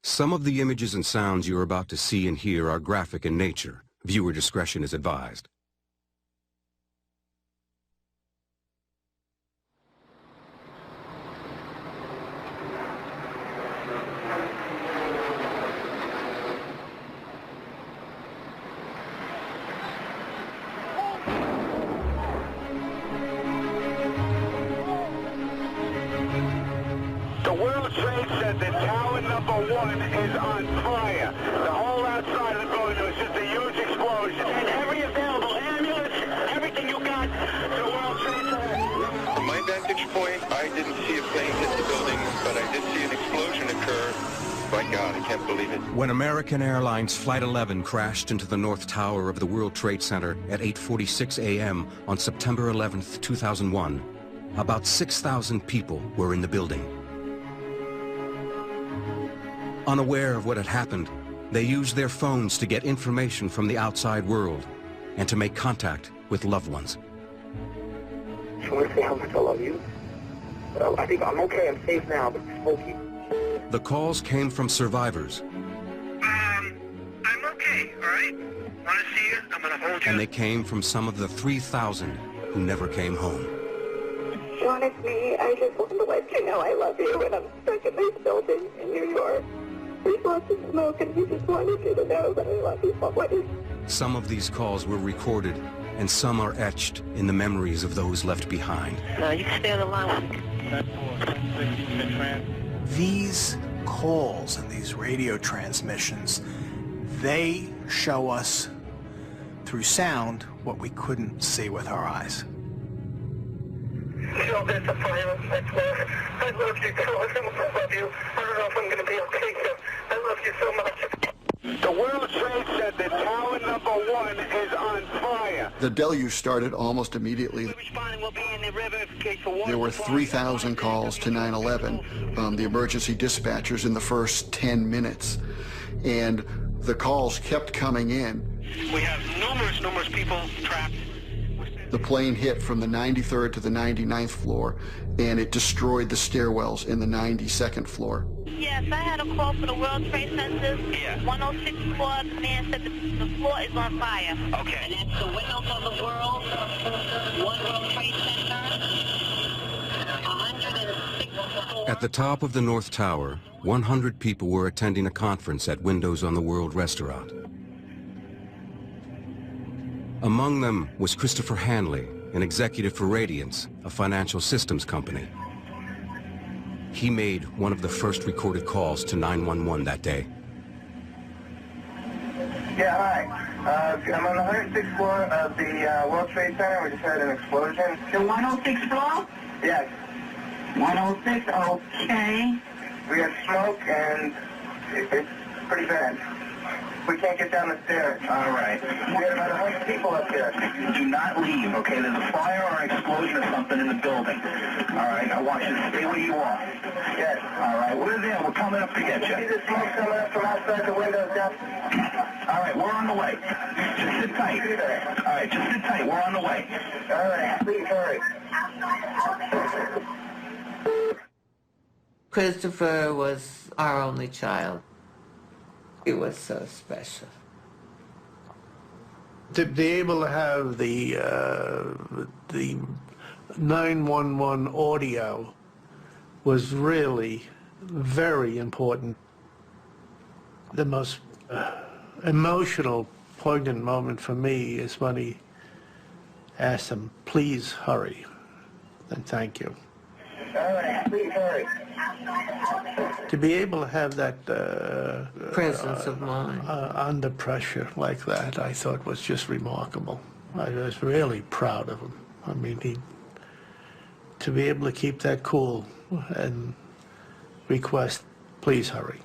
Some of the images and sounds you are about to see and hear are graphic in nature. Viewer discretion is advised. The World Trade Center, tower number 1 is on fire. The whole outside of the building was just a huge explosion. And every available ambulance, everything you got to the World Trade Center. From my vantage point, I didn't see a plane hit the building, but I did see an explosion occur. My God, I can't believe it. When American Airlines Flight 11 crashed into the North Tower of the World Trade Center at 8:46 a.m. on September 11th, 2001, about 6,000 people were in the building. Unaware of what had happened, they used their phones to get information from the outside world and to make contact with loved ones. I want to say how much I love you. I think I'm okay, I'm safe now, but Smokey. The calls came from survivors. I'm okay, all right? Want to see you? I'm going to hold you. And they came from some of the 3,000 who never came home. Sean, it's me. I just wanted to let you know I love you, and I'm stuck in this building in New York. There's lots of smoke, and we just wanted you to know that I love you always. Some of these calls were recorded, and some are etched in the memories of those left behind. No, you can stay on the line. These calls and these radio transmissions, they show us through sound what we couldn't see with our eyes. Sean, there's a fire. I love you, Carlos. I love you. I don't know if I'm going to be okay, so I love you so much. The World Trade Center, tower number 1 is on fire. The deluge started almost immediately. There were 3,000 calls to 911, the emergency dispatchers in the first 10 minutes. And the calls kept coming in. We have numerous people trapped. The plane hit from the 93rd to the 99th floor, and it destroyed the stairwells in the 92nd floor. Yes, I had a call for the World Trade Center. Yeah. 106 floor. The man said the floor is on fire. Okay. And that's the windows of the world. One World Trade Center. 106 floors. At the top of the North Tower, 100 people were attending a conference at Windows on the World restaurant. Among them was Christopher Hanley, an executive for Radiance, a financial systems company. He made one of the first recorded calls to 911 that day. Yeah, hi. I'm on the 106th floor of the World Trade Center. We just had an explosion. The 106 floor? Yes. 106, okay. We have smoke, and it's pretty bad. We can't get down the stairs. All right. We have about 100 people up there. Do not leave, okay? There's a fire or an explosion or something in the building. All right, I want you to stay where you are. Yes. All right, we're there. We're coming up to get See you. the smoke coming up from outside the windows down? All right, we're on the way. Just sit tight. All right, just sit tight. We're on the way. All right, please hurry. Christopher was our only child. He was so special. To be able to have the 911 audio was really very important. The most emotional, poignant moment for me is when he asked him, "Please hurry," and "Thank you." All right, please hurry. To be able to have that Presence of mind. under pressure like that, I thought was just remarkable. I was really proud of him. I mean, to be able to keep that cool and request, "Please hurry."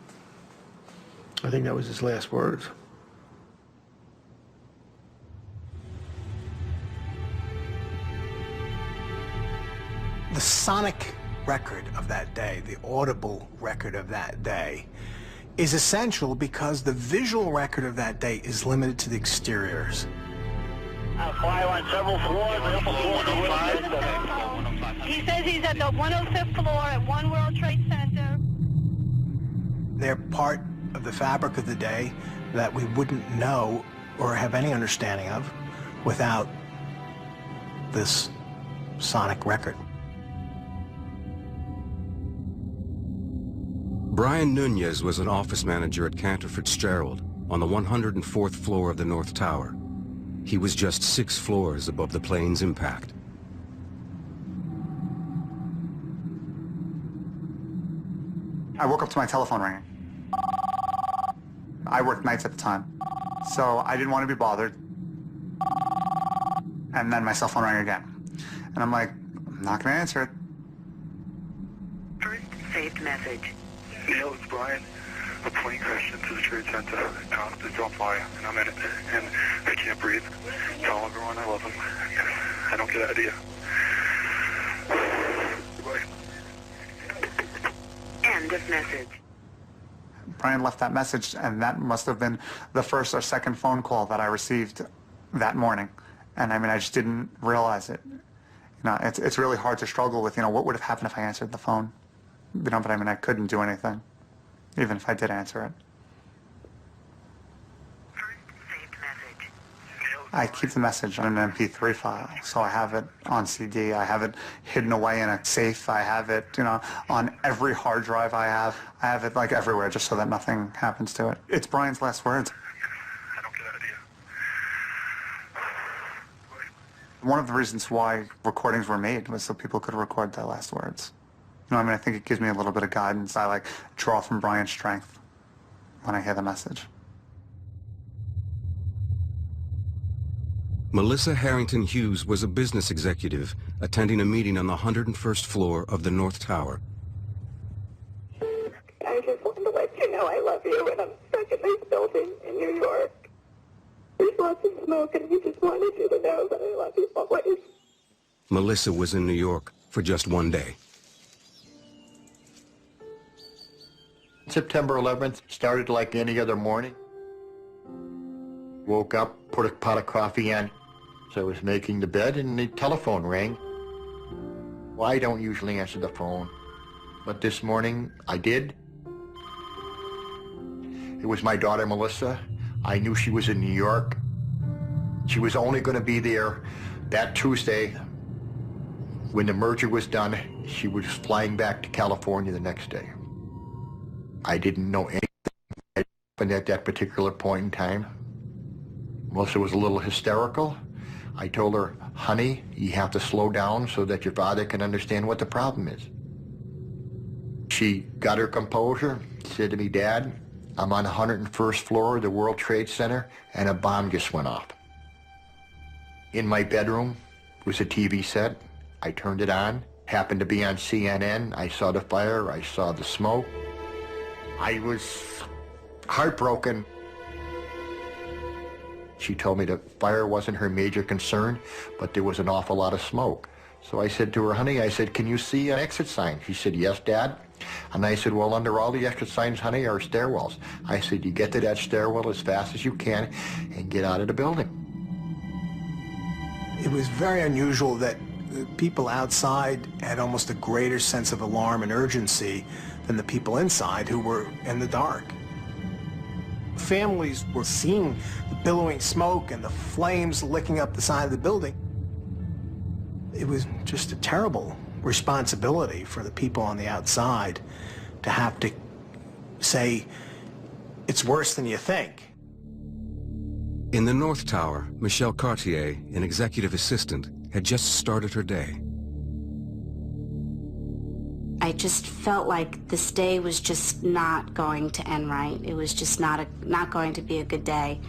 I think that was his last words. The sonic record of that day, the audible record of that day, is essential because the visual record of that day is limited to the exteriors. Fire on several floors. He says he's at the 105th floor at One World Trade Center. They're part of the fabric of the day that we wouldn't know or have any understanding of without this sonic record. Brian Nunez was an office manager at Cantor Fitzgerald on the 104th floor of the North Tower. He was just 6 floors above the plane's impact. I woke up to my telephone ringing. I worked nights at the time, so I didn't want to be bothered. And then my cell phone rang again. And I'm like, I'm not going to answer it. First saved message. Neil, it's Brian. A plane crashed into the Trade Center. It's on fire, and I'm in it. And I can't breathe. Tell everyone I love them. I don't get out of here. Goodbye. End of message. Brian left that message, and that must have been the first or second phone call that I received that morning. And I mean, I just didn't realize it. You know, it's really hard to struggle with, you know, what would have happened if I answered the phone? You know, but I mean, I couldn't do anything, even if I did answer it. Saved message. I keep the message on an MP3 file, so I have it on CD, I have it hidden away in a safe, I have it, you know, on every hard drive I have it like everywhere, just so that nothing happens to it. It's Brian's last words. I don't get out of here. One of the reasons why recordings were made was so people could record their last words. You know, I mean, I think it gives me a little bit of guidance. I like draw from Brian's strength when I hear the message. Melissa Harrington Hughes was a business executive attending a meeting on the 101st floor of the North Tower. I just wanted to let you know I love you, and I'm stuck in this building in New York. There's lots of smoke, and we just wanted you to know that I love you always. Melissa was in New York for just one day. September 11th started like any other morning. Woke up, put a pot of coffee in. So I was making the bed and the telephone rang. Well, I don't usually answer the phone, but this morning I did. It was my daughter, Melissa. I knew she was in New York. She was only going to be there that Tuesday. When the merger was done, she was flying back to California the next day. I didn't know anything that happened at that particular point in time. Melissa was a little hysterical. I told her, honey, you have to slow down so that your father can understand what the problem is. She got her composure, said to me, Dad, I'm on the 101st floor of the World Trade Center and a bomb just went off. In my bedroom was a TV set. I turned it on, happened to be on CNN. I saw the fire, I saw the smoke. I was heartbroken. She told me the fire wasn't her major concern, but there was an awful lot of smoke. So I said to her, honey, I said, can you see an exit sign? She said, yes, Dad. And I said, well, under all the exit signs, honey, are stairwells. I said, you get to that stairwell as fast as you can and get out of the building. It was very unusual that people outside had almost a greater sense of alarm and urgency than the people inside who were in the dark. Families were seeing the billowing smoke and the flames licking up the side of the building. It was just a terrible responsibility for the people on the outside to have to say, it's worse than you think. In the North Tower, Michelle Cartier, an executive assistant, had just started her day. I just felt like this day was just not going to end right. It was just not going to be a good day.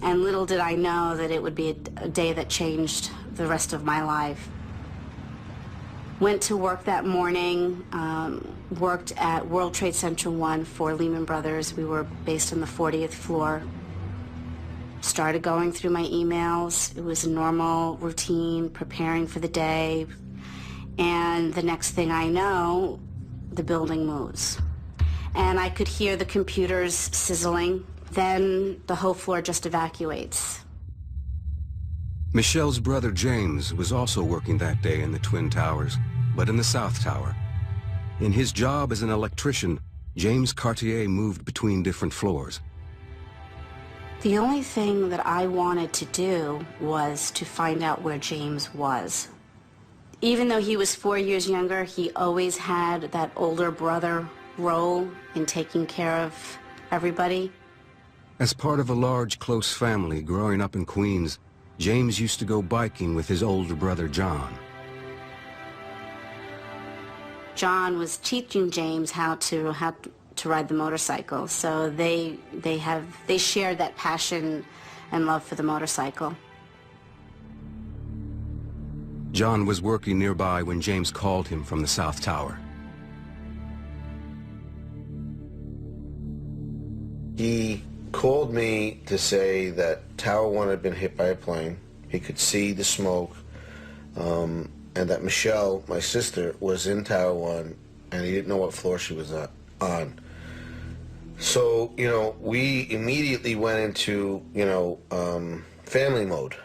And little did I know that it would be a day that changed the rest of my life. Went to work that morning, worked at World Trade Center 1 for Lehman Brothers. We were based on the 40th floor. Started going through my emails. It was a normal routine, preparing for the day. And the next thing I know, the building moves. And I could hear the computers sizzling. Then the whole floor just evacuates. Michelle's brother James was also working that day in the Twin Towers, but in the South Tower. In his job as an electrician, James Cartier moved between different floors. The only thing that I wanted to do was to find out where James was. Even though he was 4 years younger, he always had that older brother role in taking care of everybody. As part of a large, close family growing up in Queens, James used to go biking with his older brother, John. John was teaching James how to ride the motorcycle, so they shared that passion and love for the motorcycle. John was working nearby when James called him from the South Tower. He called me to say that Tower 1 had been hit by a plane. He could see the smoke, and that Michelle, my sister, was in Tower 1, and he didn't know what floor she was on. So, you know, we immediately went into, family mode,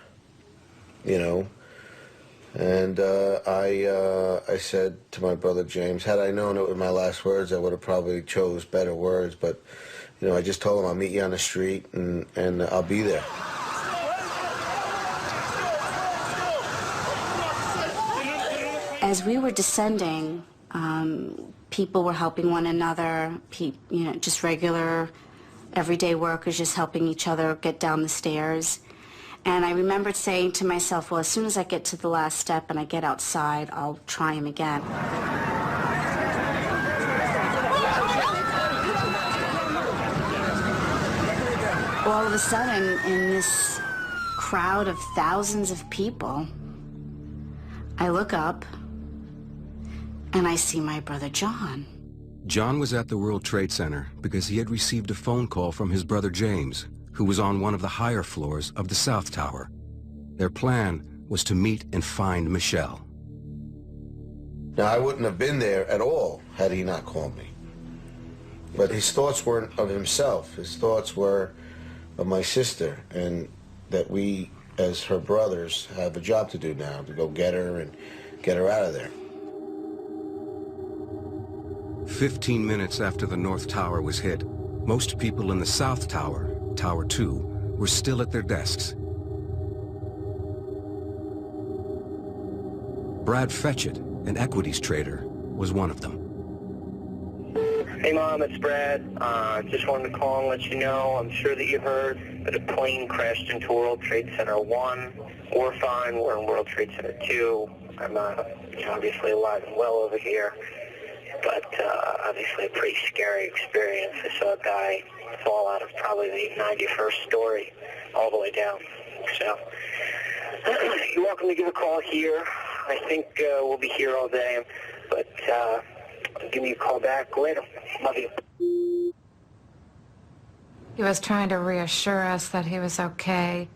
and I said to my brother James, had I known it were my last words, I would have probably chose better words, but, I just told him I'll meet you on the street and I'll be there. As we were descending, people were helping one another, just regular, everyday workers just helping each other get down the stairs. And I remembered saying to myself, well, as soon as I get to the last step and I get outside, I'll try him again. All of a sudden, in this crowd of thousands of people, I look up and I see my brother John. John was at the World Trade Center because he had received a phone call from his brother James, who was on one of the higher floors of the South Tower. Their plan was to meet and find Michelle. Now, I wouldn't have been there at all had he not called me. But his thoughts weren't of himself. His thoughts were of my sister, and that we, as her brothers, have a job to do now, to go get her and get her out of there. 15 minutes after the North Tower was hit, most people in the South Tower, Tower 2, were still at their desks. Brad Fetchett, an equities trader, was one of them. Hey Mom, it's Brad. Just wanted to call and let you know, I'm sure that you heard that a plane crashed into World Trade Center 1. We're fine, we're in World Trade Center 2. I'm obviously alive and well over here, but obviously a pretty scary experience. I saw a guy fall out of probably the 91st story all the way down. So, you're welcome to give a call here. I think we'll be here all day, but give me a call back later. Love you. He was trying to reassure us that he was okay,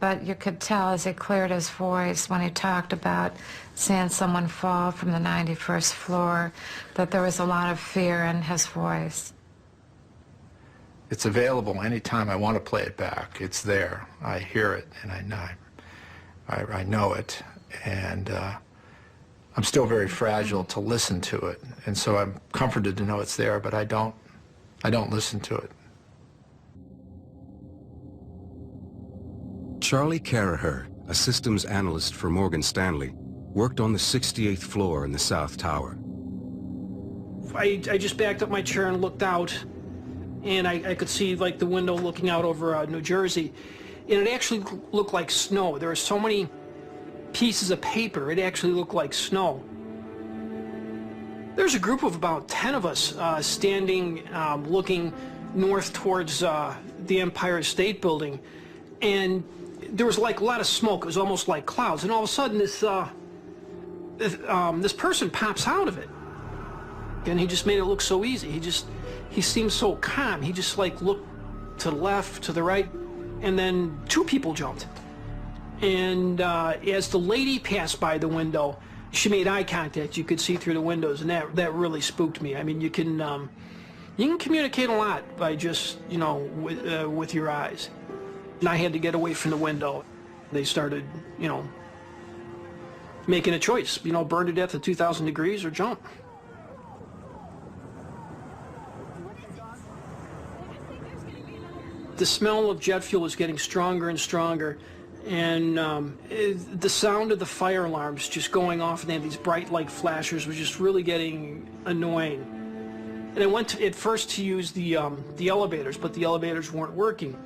but you could tell as he cleared his voice when he talked about seeing someone fall from the 91st floor that there was a lot of fear in his voice. It's available anytime I want to play it back. It's there. I hear it, and I know it, and I'm still very fragile to listen to it, and so I'm comforted to know it's there, but I don't listen to it. Charlie Carraher, a systems analyst for Morgan Stanley, worked on the 68th floor in the South Tower. I just backed up my chair and looked out, and I could see like the window looking out over New Jersey, and it actually looked like snow. There were so many pieces of paper, it actually looked like snow. There's a group of about 10 of us standing, looking north towards the Empire State Building, and there was like a lot of smoke. It was almost like clouds, and all of a sudden this person pops out of it, and he just made it look so easy. He seemed so calm. He just like looked to the left, to the right, and then two people jumped. And as the lady passed by the window, she made eye contact. You could see through the windows, and that really spooked me. I mean, you can communicate a lot by just with your eyes. And I had to get away from the window. They started making a choice. Burn to death at 2,000 degrees or jump. The smell of jet fuel was getting stronger and stronger, and the sound of the fire alarms just going off, and they had these bright light flashers, was just really getting annoying. And I went at first to use the elevators, but the elevators weren't working.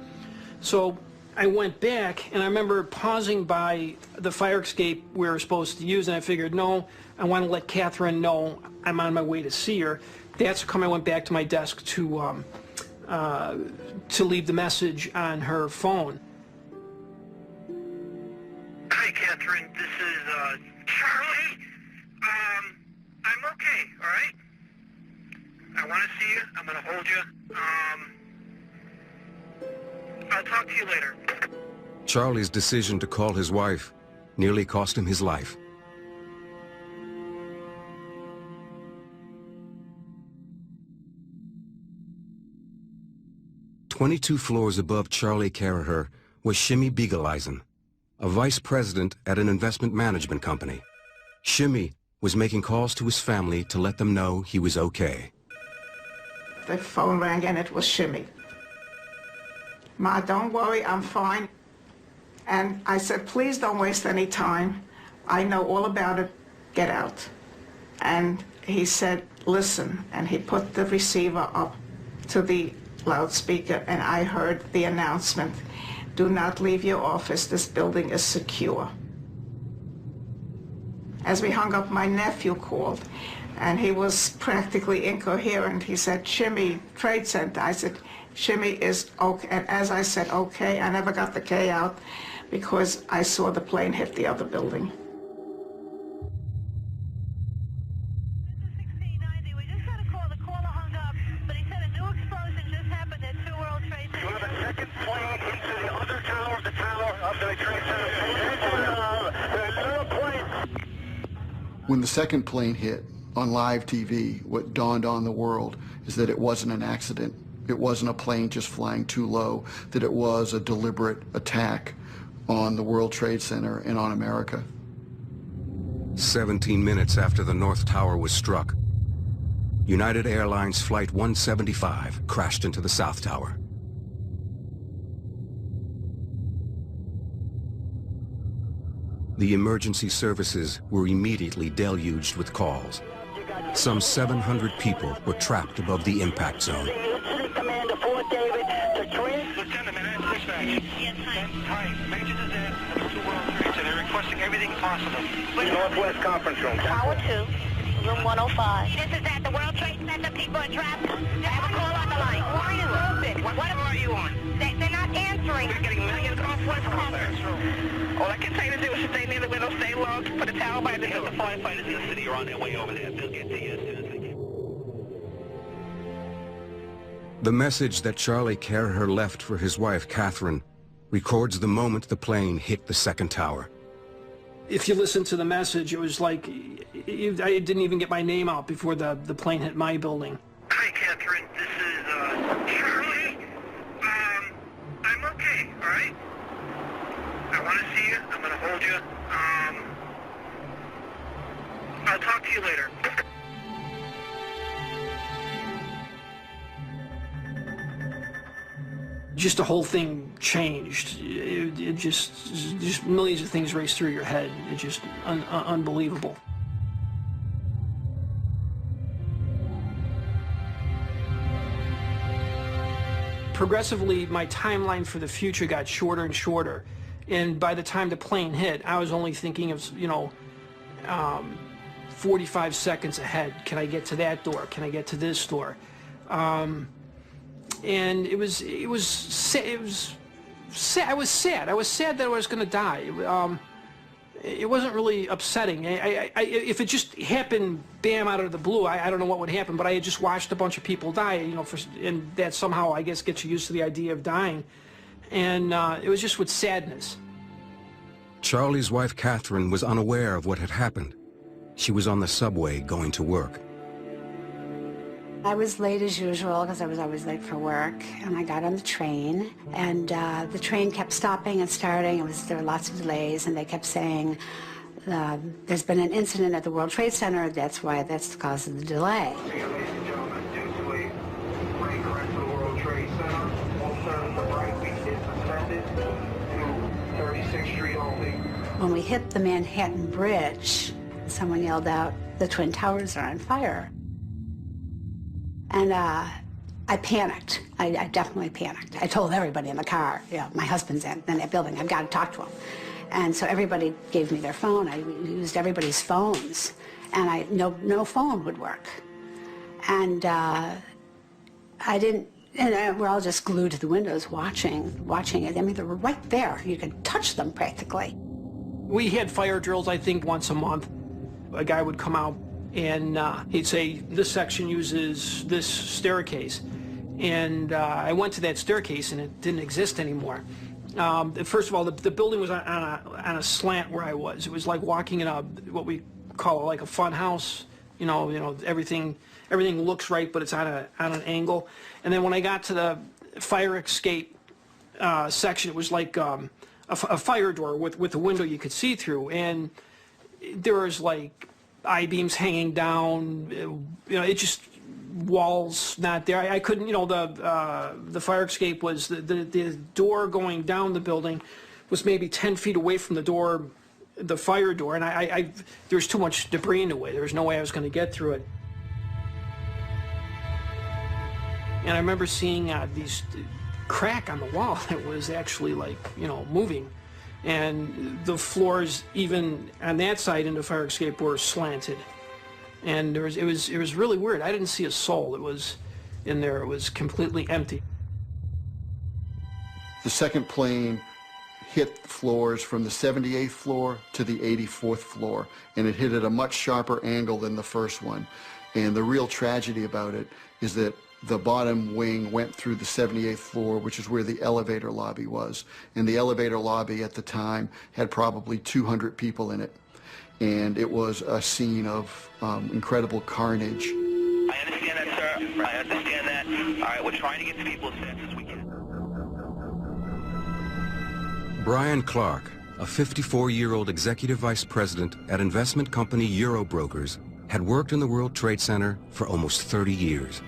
So I went back, and I remember pausing by the fire escape we were supposed to use, and I figured, no, I want to let Catherine know I'm on my way to see her. That's how I went back to my desk to leave the message on her phone. Hi, Catherine. This is Charlie. I'm okay, all right? I want to see you. I'm going to hold you. I'll talk to you later. Charlie's decision to call his wife nearly cost him his life. "22 floors above Charlie Caraher was Shimmy Beageleisen, a vice president at an investment management company. Shimmy was making calls to his family to let them know he was okay. The phone rang and it was Shimmy. Ma, don't worry, I'm fine. And I said, please don't waste any time. I know all about it. Get out. And he said, listen. And he put the receiver up to the loudspeaker, and I heard the announcement, do not leave your office. This building is secure. As we hung up, my nephew called, and he was practically incoherent. He said, Shimmy, Trade Center. I said, Shimmy is okay. And as I said, okay, I never got the K out because I saw the plane hit the other building. When the second plane hit on live TV, what dawned on the world is that it wasn't an accident. It wasn't a plane just flying too low, that it was a deliberate attack on the World Trade Center and on America. 17 minutes after the North Tower was struck, United Airlines Flight 175 crashed into the South Tower. The emergency services were immediately deluged with calls. Some 700 people were trapped above the impact zone. Incident Commander Fort David to Lieutenant, dispatch. Yes, Hi, Major disaster at 2 World Trade Center. They're requesting everything possible. Northwest Conference Room. Tower 2, room 105. This is at the World Trade Center. People are trapped. I have a call on the line. Why is it? What floor are you on? They're not answering. We're getting millions off West Conference Room. All I can tell you to do is stay near the window, stay low, put the tower by the hill. The firefighters in the city are on their way over there. They'll get to you as soon as they can. The message that Charlie Caraher left for his wife, Catherine, records the moment the plane hit the second tower. If you listen to the message, it was like I didn't even get my name out before the plane hit my building. Hi, Catherine. This is Charlie. I'm okay, all right? I want to see you. I'm going to hold you. I'll talk to you later. Just the whole thing changed. It just millions of things raced through your head. It's just unbelievable. Progressively, my timeline for the future got shorter and shorter. And by the time the plane hit, I was only thinking of, 45 seconds ahead. Can I get to that door? Can I get to this door? And it was sad. I was sad. I was sad that I was going to die. It wasn't really upsetting. If it just happened, bam, out of the blue, I don't know what would happen. But I had just watched a bunch of people die, and that somehow, I guess, gets you used to the idea of dying. And it was just with sadness. Charlie's wife, Catherine, was unaware of what had happened. She was on the subway going to work. I was late as usual because I was always late for work, and I got on the train, and the train kept stopping and starting. There were lots of delays, and they kept saying, there's been an incident at the World Trade Center, that's the cause of the delay. Ladies and gentlemen, due to a plane crash at the World Trade Center, all service When we hit the Manhattan Bridge, someone yelled out, "The Twin Towers are on fire." And I panicked. I definitely panicked. I told everybody in the car, my husband's in that building, I've got to talk to him. And so everybody gave me their phone. I used everybody's phones, and no phone would work. And I didn't, and we're all just glued to the windows watching it. I mean, they were right there. You could touch them practically. We had fire drills, I think, once a month. A guy would come out and he'd say, this section uses this staircase. And I went to that staircase and it didn't exist anymore. First of all, the building was on a slant where I was. It was like walking in what we call like a fun house. You know, everything looks right, but it's on an angle. And then when I got to the fire escape section, it was like a fire door with a window you could see through, and there was like I-beams hanging down. It just walls not there. I couldn't. The fire escape was the door going down the building was maybe 10 feet away from the door. The fire door, and there was too much debris in the way. There was no way I was going to get through it. And I remember seeing these crack on the wall that was actually like, moving. And the floors, even on that side in the fire escape, were slanted. And it was really weird. I didn't see a soul. It was in there. It was completely empty. The second plane hit floors from the 78th floor to the 84th floor, and it hit at a much sharper angle than the first one. And the real tragedy about it is that the bottom wing went through the 78th floor, which is where the elevator lobby was. And the elevator lobby at the time had probably 200 people in it. And it was a scene of incredible carnage. I understand that, sir. I understand that. All right, we're trying to get to people as fast as we can. Brian Clark, a 54-year-old executive vice president at investment company Eurobrokers, had worked in the World Trade Center for almost 30 years.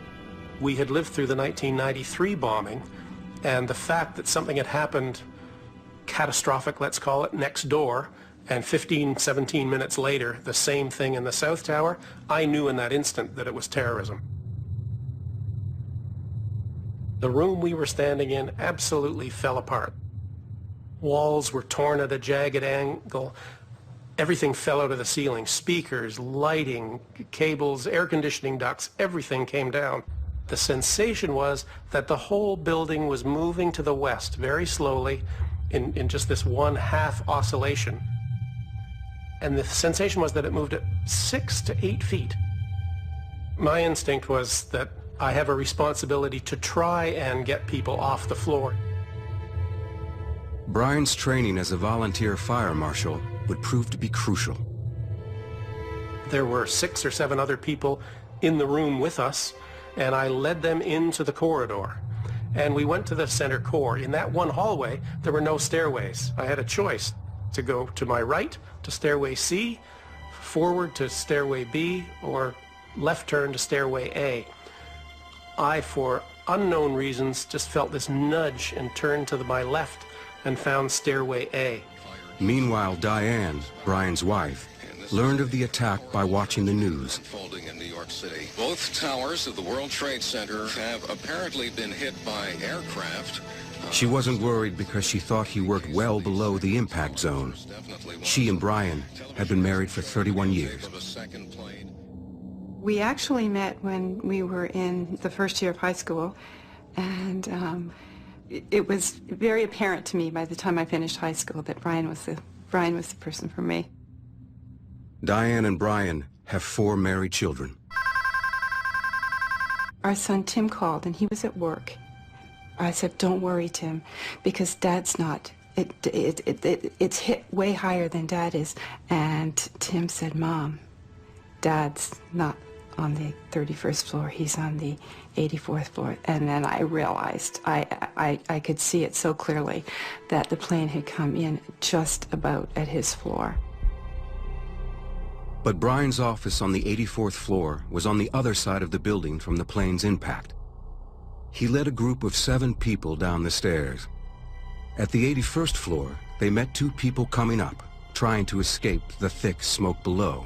We had lived through the 1993 bombing, and the fact that something had happened, catastrophic, let's call it, next door, and 15, 17 minutes later, the same thing in the South Tower, I knew in that instant that it was terrorism. The room we were standing in absolutely fell apart. Walls were torn at a jagged angle. Everything fell out of the ceiling. Speakers, lighting, cables, air conditioning ducts, everything came down. The sensation was that the whole building was moving to the west very slowly in just this one half oscillation. And the sensation was that it moved at 6 to 8 feet. My instinct was that I have a responsibility to try and get people off the floor. Brian's training as a volunteer fire marshal would prove to be crucial. There were 6 or 7 other people in the room with us, and I led them into the corridor. And we went to the center core. In that one hallway, there were no stairways. I had a choice to go to my right to stairway C, forward to stairway B, or left turn to stairway A. I, for unknown reasons, just felt this nudge and turned to my left and found stairway A. Meanwhile, Diane, Brian's wife, learned of the attack by watching the news. Unfolding in New York City. Both towers of the World Trade Center have apparently been hit by aircraft. She wasn't worried because she thought he worked well below the impact zone. She and Brian had been married for 31 years. We actually met when we were in the first year of high school, and it was very apparent to me by the time I finished high school that Brian was the person for me. Diane and Brian have 4 married children. Our son Tim called, and he was at work. I said, "Don't worry, Tim, because Dad's not. It's hit way higher than Dad is." And Tim said, "Mom, Dad's not on the 31st floor. He's on the 84th floor." And then I realized, I could see it so clearly, that the plane had come in just about at his floor. But Brian's office on the 84th floor was on the other side of the building from the plane's impact. He led a group of 7 people down the stairs. At the 81st floor, they met 2 people coming up, trying to escape the thick smoke below.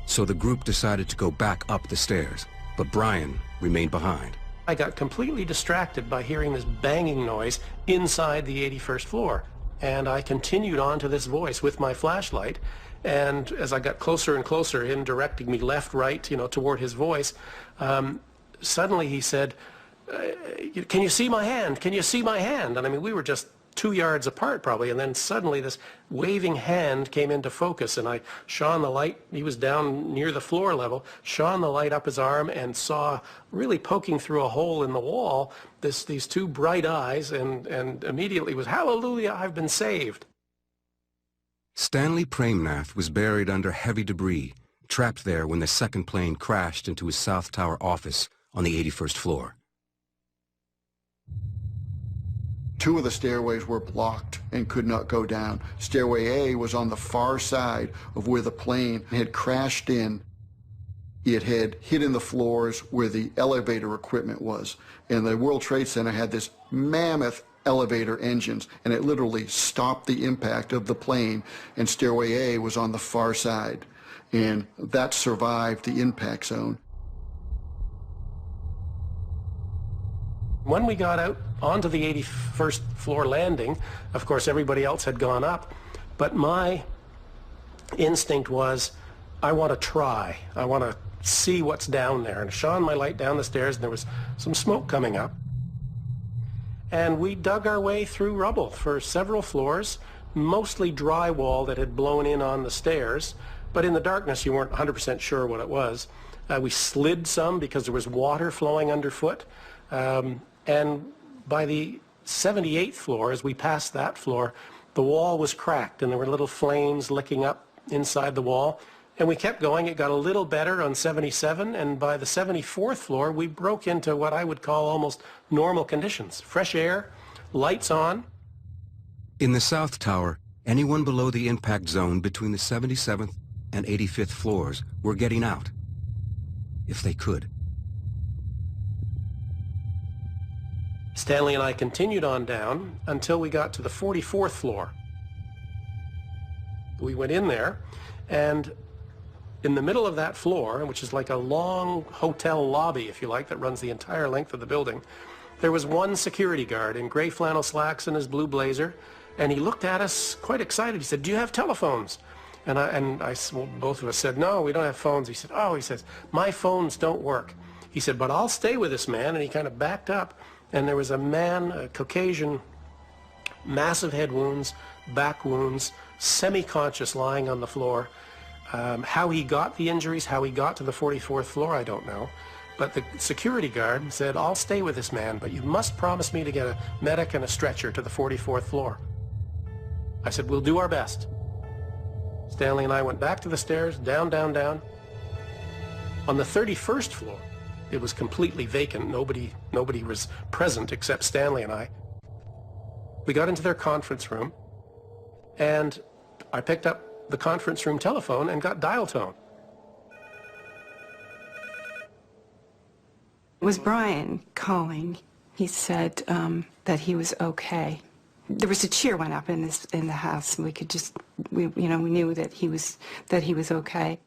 So the group decided to go back up the stairs, but Brian remained behind. I got completely distracted by hearing this banging noise inside the 81st floor, and I continued on to this voice with my flashlight, and as I got closer and closer, him directing me left, right, toward his voice, suddenly he said, "Can you see my hand? Can you see my hand?" And I mean, we were just 2 yards apart probably, and then suddenly this waving hand came into focus, and I shone the light. He was down near the floor level, shone the light up his arm, and saw, really poking through a hole in the wall, these two bright eyes, and immediately was, "Hallelujah, I've been saved." Stanley Premnath was buried under heavy debris, trapped there when the second plane crashed into his South Tower office on the 81st floor. 2 of the stairways were blocked and could not go down. Stairway A was on the far side of where the plane had crashed in. It had hit in the floors where the elevator equipment was. And the World Trade Center had this mammoth elevator engines, and it literally stopped the impact of the plane, and Stairway A was on the far side. And that survived the impact zone. When we got out onto the 81st floor landing, of course everybody else had gone up, but my instinct was, I want to try. I want to see what's down there. And I shone my light down the stairs, and there was some smoke coming up. And we dug our way through rubble for several floors, mostly drywall that had blown in on the stairs, but in the darkness you weren't 100% sure what it was. We slid some because there was water flowing underfoot. And by the 78th floor, as we passed that floor, the wall was cracked and there were little flames licking up inside the wall. And we kept going. It got a little better on 77, and by the 74th floor, we broke into what I would call almost normal conditions. Fresh air, lights on. In the South Tower, anyone below the impact zone between the 77th and 85th floors were getting out, if they could. Stanley and I continued on down until we got to the 44th floor. We went in there, and in the middle of that floor, which is like a long hotel lobby, if you like, that runs the entire length of the building, there was one security guard in gray flannel slacks and his blue blazer, and he looked at us quite excited. He said, "Do you have telephones?" And both of us said, "No, we don't have phones." He said, "Oh," he says, "my phones don't work." He said, "But I'll stay with this man," and he kind of backed up. And there was a man, a Caucasian, massive head wounds, back wounds, semi-conscious, lying on the floor. How he got the injuries, how he got to the 44th floor, I don't know. But the security guard said, "I'll stay with this man, but you must promise me to get a medic and a stretcher to the 44th floor." I said, "We'll do our best." Stanley and I went back to the stairs, down, down, down. On the 31st floor, it was completely vacant. Nobody was present except Stanley and I. We got into their conference room, and I picked up the conference room telephone and got dial tone. It was Brian calling. He said that he was okay. There was a cheer went up in the house, and we knew that he was okay.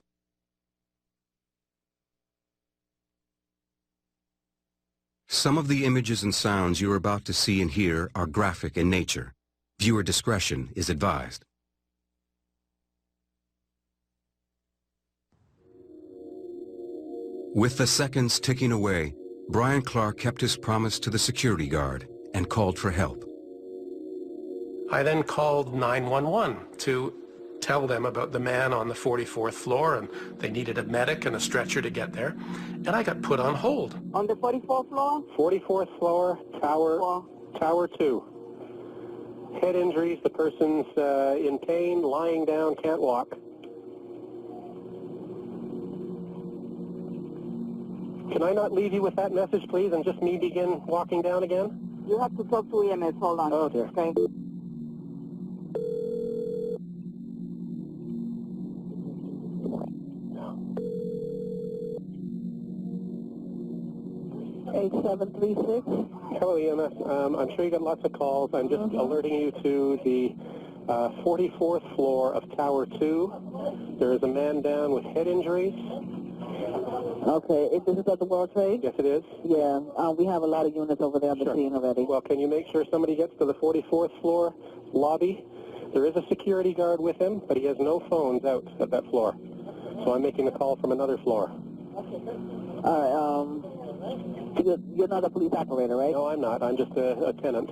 Some of the images and sounds you're about to see and hear are graphic in nature. Viewer discretion is advised. With the seconds ticking away, Brian Clark kept his promise to the security guard and called for help. I then called 911 to tell them about the man on the 44th floor, and they needed a medic and a stretcher to get there, and I got put on hold. On the 44th floor? 44th floor, Tower 2. Head injuries, the person's in pain, lying down, can't walk. Can I not leave you with that message, please, and just me begin walking down again? You have to talk to EMS. Hold on. Oh, dear. Okay. Hello, EMS. I'm sure you got lots of calls. I'm just alerting you to the 44th floor of Tower 2. There is a man down with head injuries. Okay, this is at the World Trade? Yes, it is. Yeah, we have a lot of units over there on the scene already. Well, can you make sure somebody gets to the 44th floor lobby? There is a security guard with him, but he has no phones out at that floor. So I'm making a call from another floor. All right, you're not a police operator, right? No, I'm not. I'm just a tenant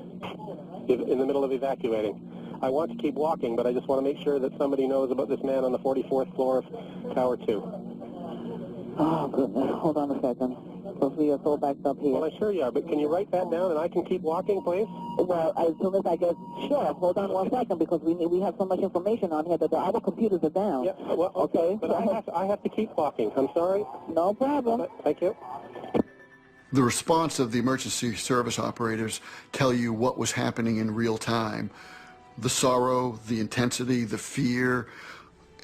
in the middle of evacuating. I want to keep walking, but I just want to make sure that somebody knows about this man on the 44th floor of Tower 2. Oh, goodness. Hold on a second. Because we are so backed up here. Well, I'm sure you are, but can you write that down and I can keep walking, please? Well, as soon as I get... Sure, hold on 1 second, because we have so much information on here that our computers are down. Yeah, well, okay. But I have to keep walking. I'm sorry. No problem. Thank you. The response of the emergency service operators tell you what was happening in real time. The sorrow, the intensity, the fear,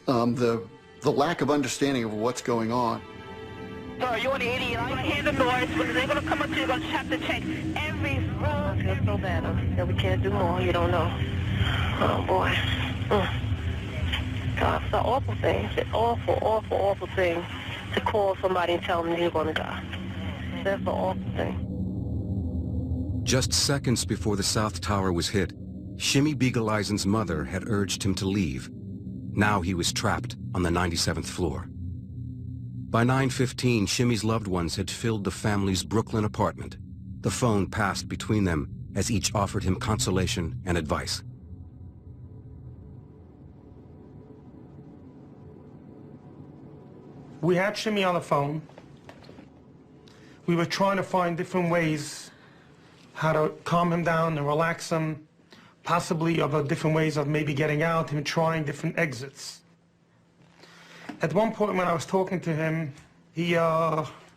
the lack of understanding of what's going on. Sir, you're an idiot. I hear the noise. When they're going to come up to you, you're going to have to check every room. I feel so bad. That we can't do more. You don't know. Oh, boy. God, it's an awful thing. It's an awful, awful, awful thing to call somebody and tell them you're going to die. That's an awful thing. Just seconds before the South Tower was hit, Shimmy Beagle-Eisen's mother had urged him to leave. Now he was trapped on the 97th floor. By 9:15, Shimmy's loved ones had filled the family's Brooklyn apartment. The phone passed between them as each offered him consolation and advice. We had Shimmy on the phone. We were trying to find different ways how to calm him down and relax him, possibly other different ways of maybe getting out and trying different exits. At one point when I was talking to him, he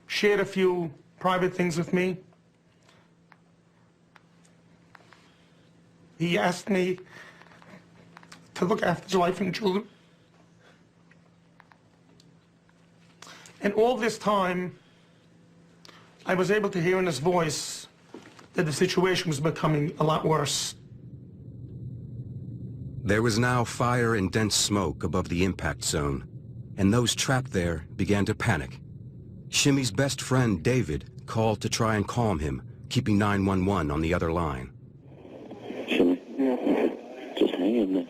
shared a few private things with me. He asked me to look after his wife and children. And all this time, I was able to hear in his voice that the situation was becoming a lot worse. There was now fire and dense smoke above the impact zone, and those trapped there began to panic. Shimmy's best friend, David, called to try and calm him, keeping 911 on the other line. Shimmy? Yeah. Just hang in there.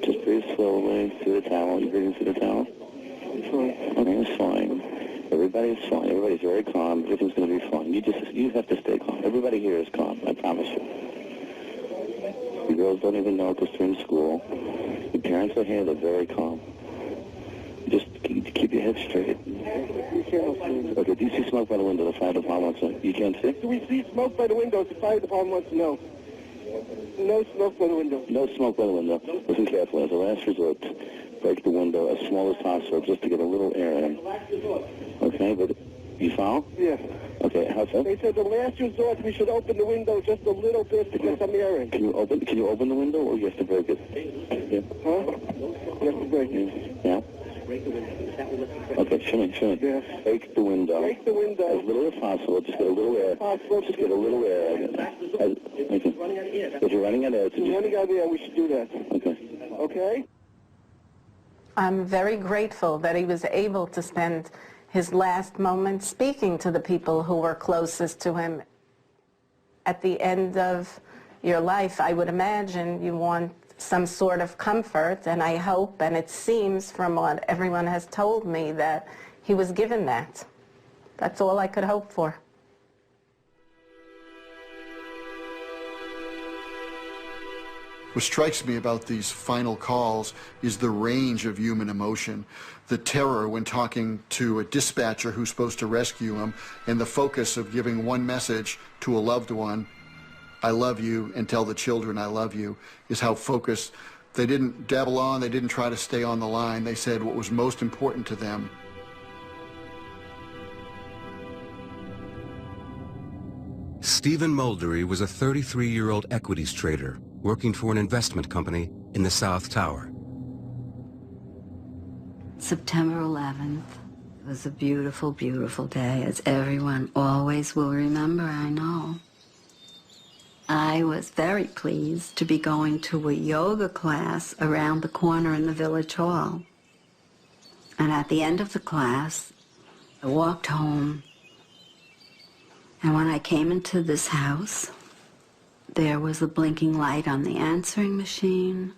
Just breathe slowly through the towel. You breathing through the towel? It's fine. Okay, it's fine. Everybody's fine. Everybody's very calm. Everything's going to be fine. You have to stay calm. Everybody here is calm, I promise you. The girls don't even know because they're in school. The parents are here, they're very calm. Just keep your head straight. Okay, do you see smoke by the window? The fire department wants to... You can't see? Do we see smoke by the window? The fire department wants to know. No smoke by the window. No smoke by the window. Listen carefully. As a last resort, break the window as small as possible just to get a little air in. Okay, but you follow? Yeah. Okay, how's that? They said the last resort we should open the window just a little bit to get some air in. Can you open the window or you have to break it? Yeah. Huh? You have to break it. Yeah. Okay, Shimmy. Yeah. Break the window. Break the window. As little as possible. Just get a little air. Just get a little air. If you're running out of air. If you're running out of air, we should do that. Okay. Okay? I'm very grateful that he was able to spend his last moments speaking to the people who were closest to him. At the end of your life, I would imagine you want some sort of comfort, and I hope, and it seems from what everyone has told me, that he was given that. That's all I could hope for. What strikes me about these final calls is the range of human emotion, the terror when talking to a dispatcher who's supposed to rescue him, and the focus of giving one message to a loved one, I love you, and tell the children I love you, is how focused. They didn't dabble on, they didn't try to stay on the line. They said what was most important to them. Stephen Muldery was a 33-year-old equities trader working for an investment company in the South Tower. September 11th was a beautiful, beautiful day, as everyone always will remember, I know. I was very pleased to be going to a yoga class around the corner in the Village Hall. And at the end of the class, I walked home, and when I came into this house, there was a blinking light on the answering machine,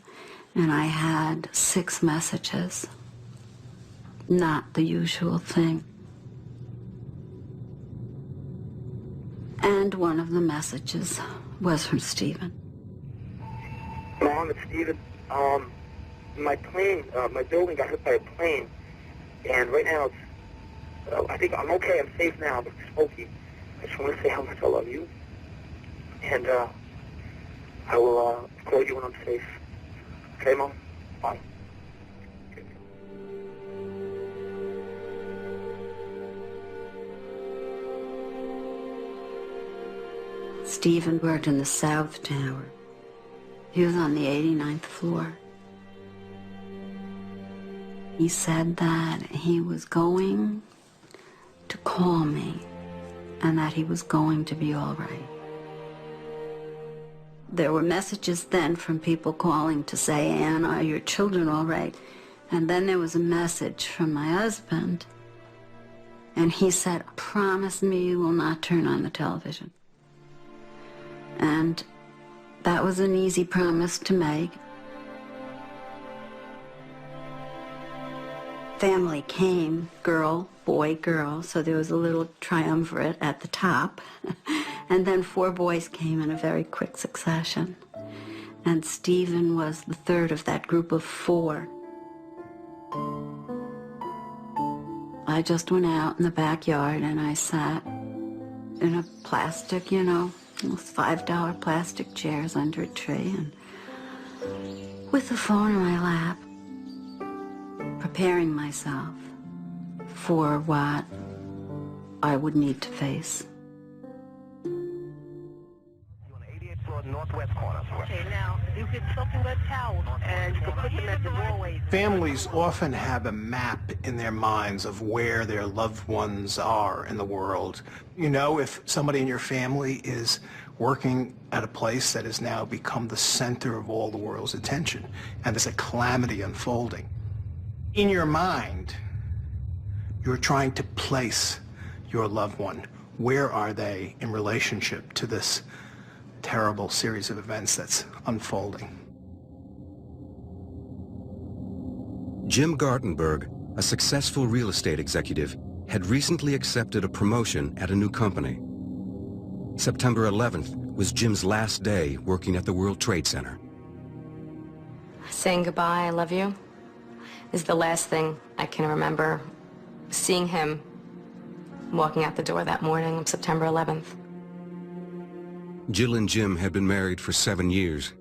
and I had 6 messages. Not the usual thing. And one of the messages was from Stephen. Mom, it's Stephen. My plane, my building got hit by a plane, and right now it's, I think I'm okay, I'm safe now, but Smokey, I just want to say how much I love you, and I will call you when I'm safe. Okay, Mom? Bye. Stephen worked in the South Tower. He was on the 89th floor. He said that he was going to call me and that he was going to be all right. There were messages then from people calling to say, Anne, are your children all right? And then there was a message from my husband, and he said, promise me you will not turn on the television. And that was an easy promise to make. Family came, girl, boy, girl, so there was a little triumvirate at the top. And then 4 boys came in a very quick succession. And Stephen was the third of that group of 4. I just went out in the backyard and I sat in a plastic, you know, those $5 plastic chairs under a tree, and with the phone in my lap, preparing myself for what I would need to face. Northwest corner. Okay, now you get soaking wet towels and you can put them at the doorways. Families often have a map in their minds of where their loved ones are in the world. You know, if somebody in your family is working at a place that has now become the center of all the world's attention, and there's a calamity unfolding, in your mind, you're trying to place your loved one. Where are they in relationship to this terrible series of events that's unfolding? Jim Gartenberg, a successful real estate executive, had recently accepted a promotion at a new company. September 11th was Jim's last day working at the World Trade Center. Saying goodbye, I love you, is the last thing I can remember. Seeing him walking out the door that morning of September 11th. Jill and Jim had been married for 7 years.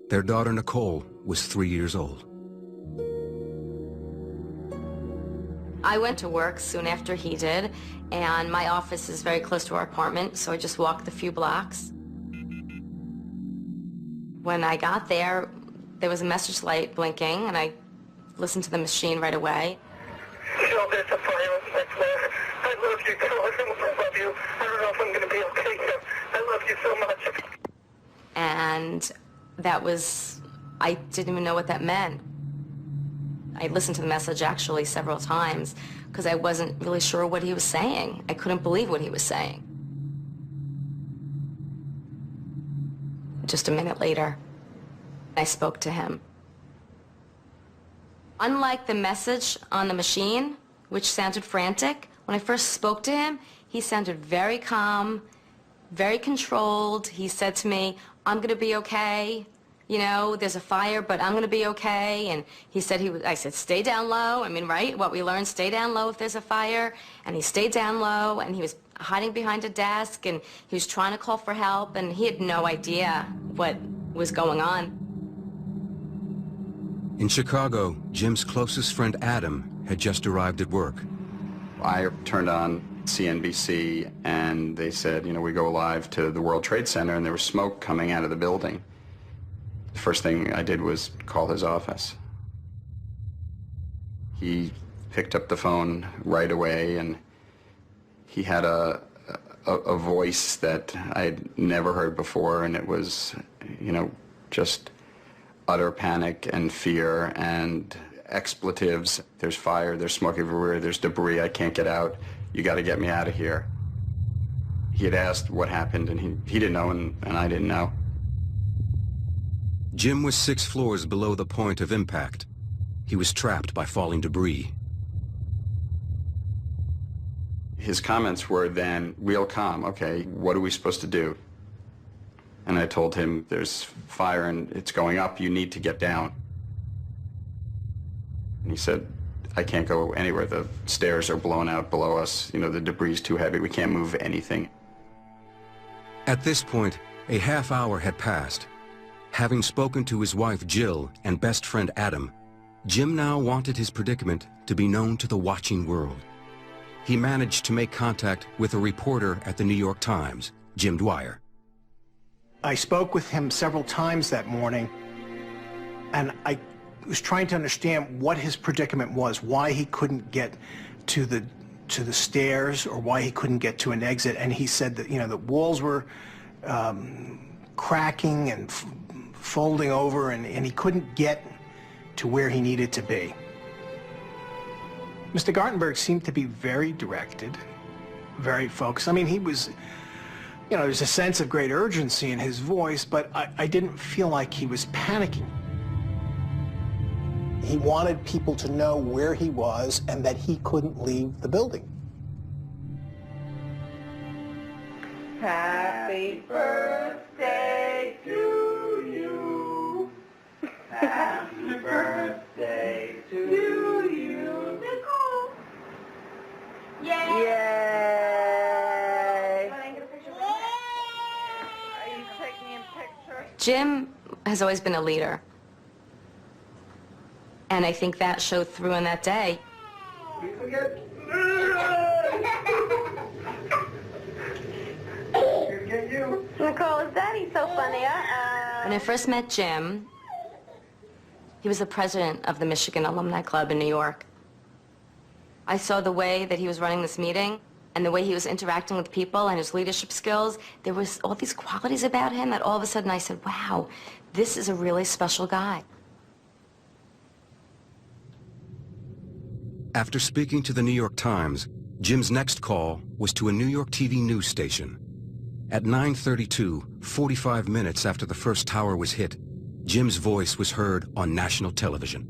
Their daughter Nicole was 3 years old. I went to work soon after he did, and my office is very close to our apartment, so I just walked the few blocks. When I got there, there was a message light blinking, and I listened to the machine right away. Jill, there's a fire on my floor. I love you, Jill. I love you. I don't know if I'm going to be okay here. I love you so much. And that was, I didn't even know what that meant. I listened to the message actually several times because I wasn't really sure what he was saying. I couldn't believe what he was saying. Just a minute later, I spoke to him. Unlike the message on the machine, which sounded frantic, when I first spoke to him, he sounded very calm, very controlled. He said to me, I'm going to be okay. You know, there's a fire, but I'm going to be okay. And he said I said, stay down low. I mean, right? What we learned, stay down low if there's a fire. And he stayed down low, and he was hiding behind a desk, and he was trying to call for help, and he had no idea what was going on. In Chicago, Jim's closest friend Adam had just arrived at work. I turned on CNBC, and they said, you know, we go live to the World Trade Center, and there was smoke coming out of the building. The first thing I did was call his office. He picked up the phone right away, and he had a a voice that I'd never heard before, and it was, you know, just utter panic and fear and expletives. There's fire, there's smoke everywhere, there's debris, I can't get out. You got to get me out of here. He had asked what happened, and he didn't know, and I didn't know. Jim was 6 floors below the point of impact. He was trapped by falling debris. His comments were then real calm. Okay, what are we supposed to do? And I told him, there's fire and it's going up, you need to get down. And he said, I can't go anywhere. The stairs are blown out below us. You know, the debris is too heavy. We can't move anything. At this point, a half hour had passed. Having spoken to his wife Jill and best friend Adam, Jim now wanted his predicament to be known to the watching world. He managed to make contact with a reporter at the New York Times, Jim Dwyer. I spoke with him several times that morning, and I was trying to understand what his predicament was, why he couldn't get to the stairs or why he couldn't get to an exit. And he said that, you know, the walls were cracking and folding over, and he couldn't get to where he needed to be. Mr. Gartenberg seemed to be very directed, very focused. I mean, he was, you know, there's a sense of great urgency in his voice, but I didn't feel like he was panicking. He wanted people to know where he was and that he couldn't leave the building. Happy birthday to you. Happy birthday to you. Nicole. Yay. Yay. Are you taking a picture? Jim has always been a leader. And I think that showed through on that day. Nicole, is Daddy so funny? When I first met Jim, he was the president of the Michigan Alumni Club in New York. I saw the way that he was running this meeting and the way he was interacting with people and his leadership skills. There was all these qualities about him that all of a sudden I said, wow, this is a really special guy. After speaking to the New York Times, Jim's next call was to a New York TV news station. At 9:32, 45 minutes after the first tower was hit, Jim's voice was heard on national television.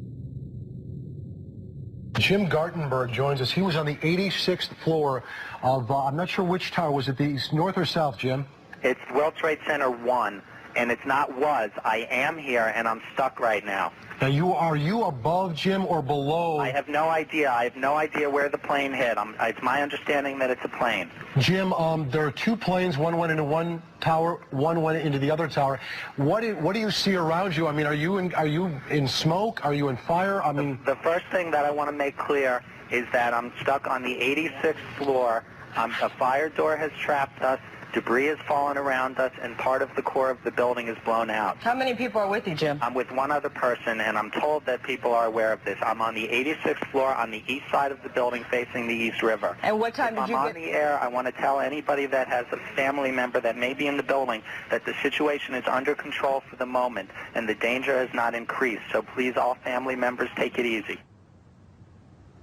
Jim Gartenberg joins us. He was on the 86th floor of, I'm not sure which tower. Was it the north or south, Jim? It's World Trade Center 1, and it's not was. I am here, and I'm stuck right now. Now, are you above, Jim, or below? I have no idea. I have no idea where the plane hit. It's my understanding that it's a plane. Jim, there are 2 planes. One went into one tower, one went into the other tower. What do you see around you? I mean, are you in smoke? Are you in fire? I mean, the first thing that I want to make clear is that I'm stuck on the 86th floor. A fire door has trapped us. Debris has fallen around us, and part of the core of the building is blown out. How many people are with you, Jim? I'm with one other person, and I'm told that people are aware of this. I'm on the 86th floor on the east side of the building facing the East River. And what time did you get... I'm on the air. I want to tell anybody that has a family member that may be in the building that the situation is under control for the moment, and the danger has not increased. So please, all family members, take it easy.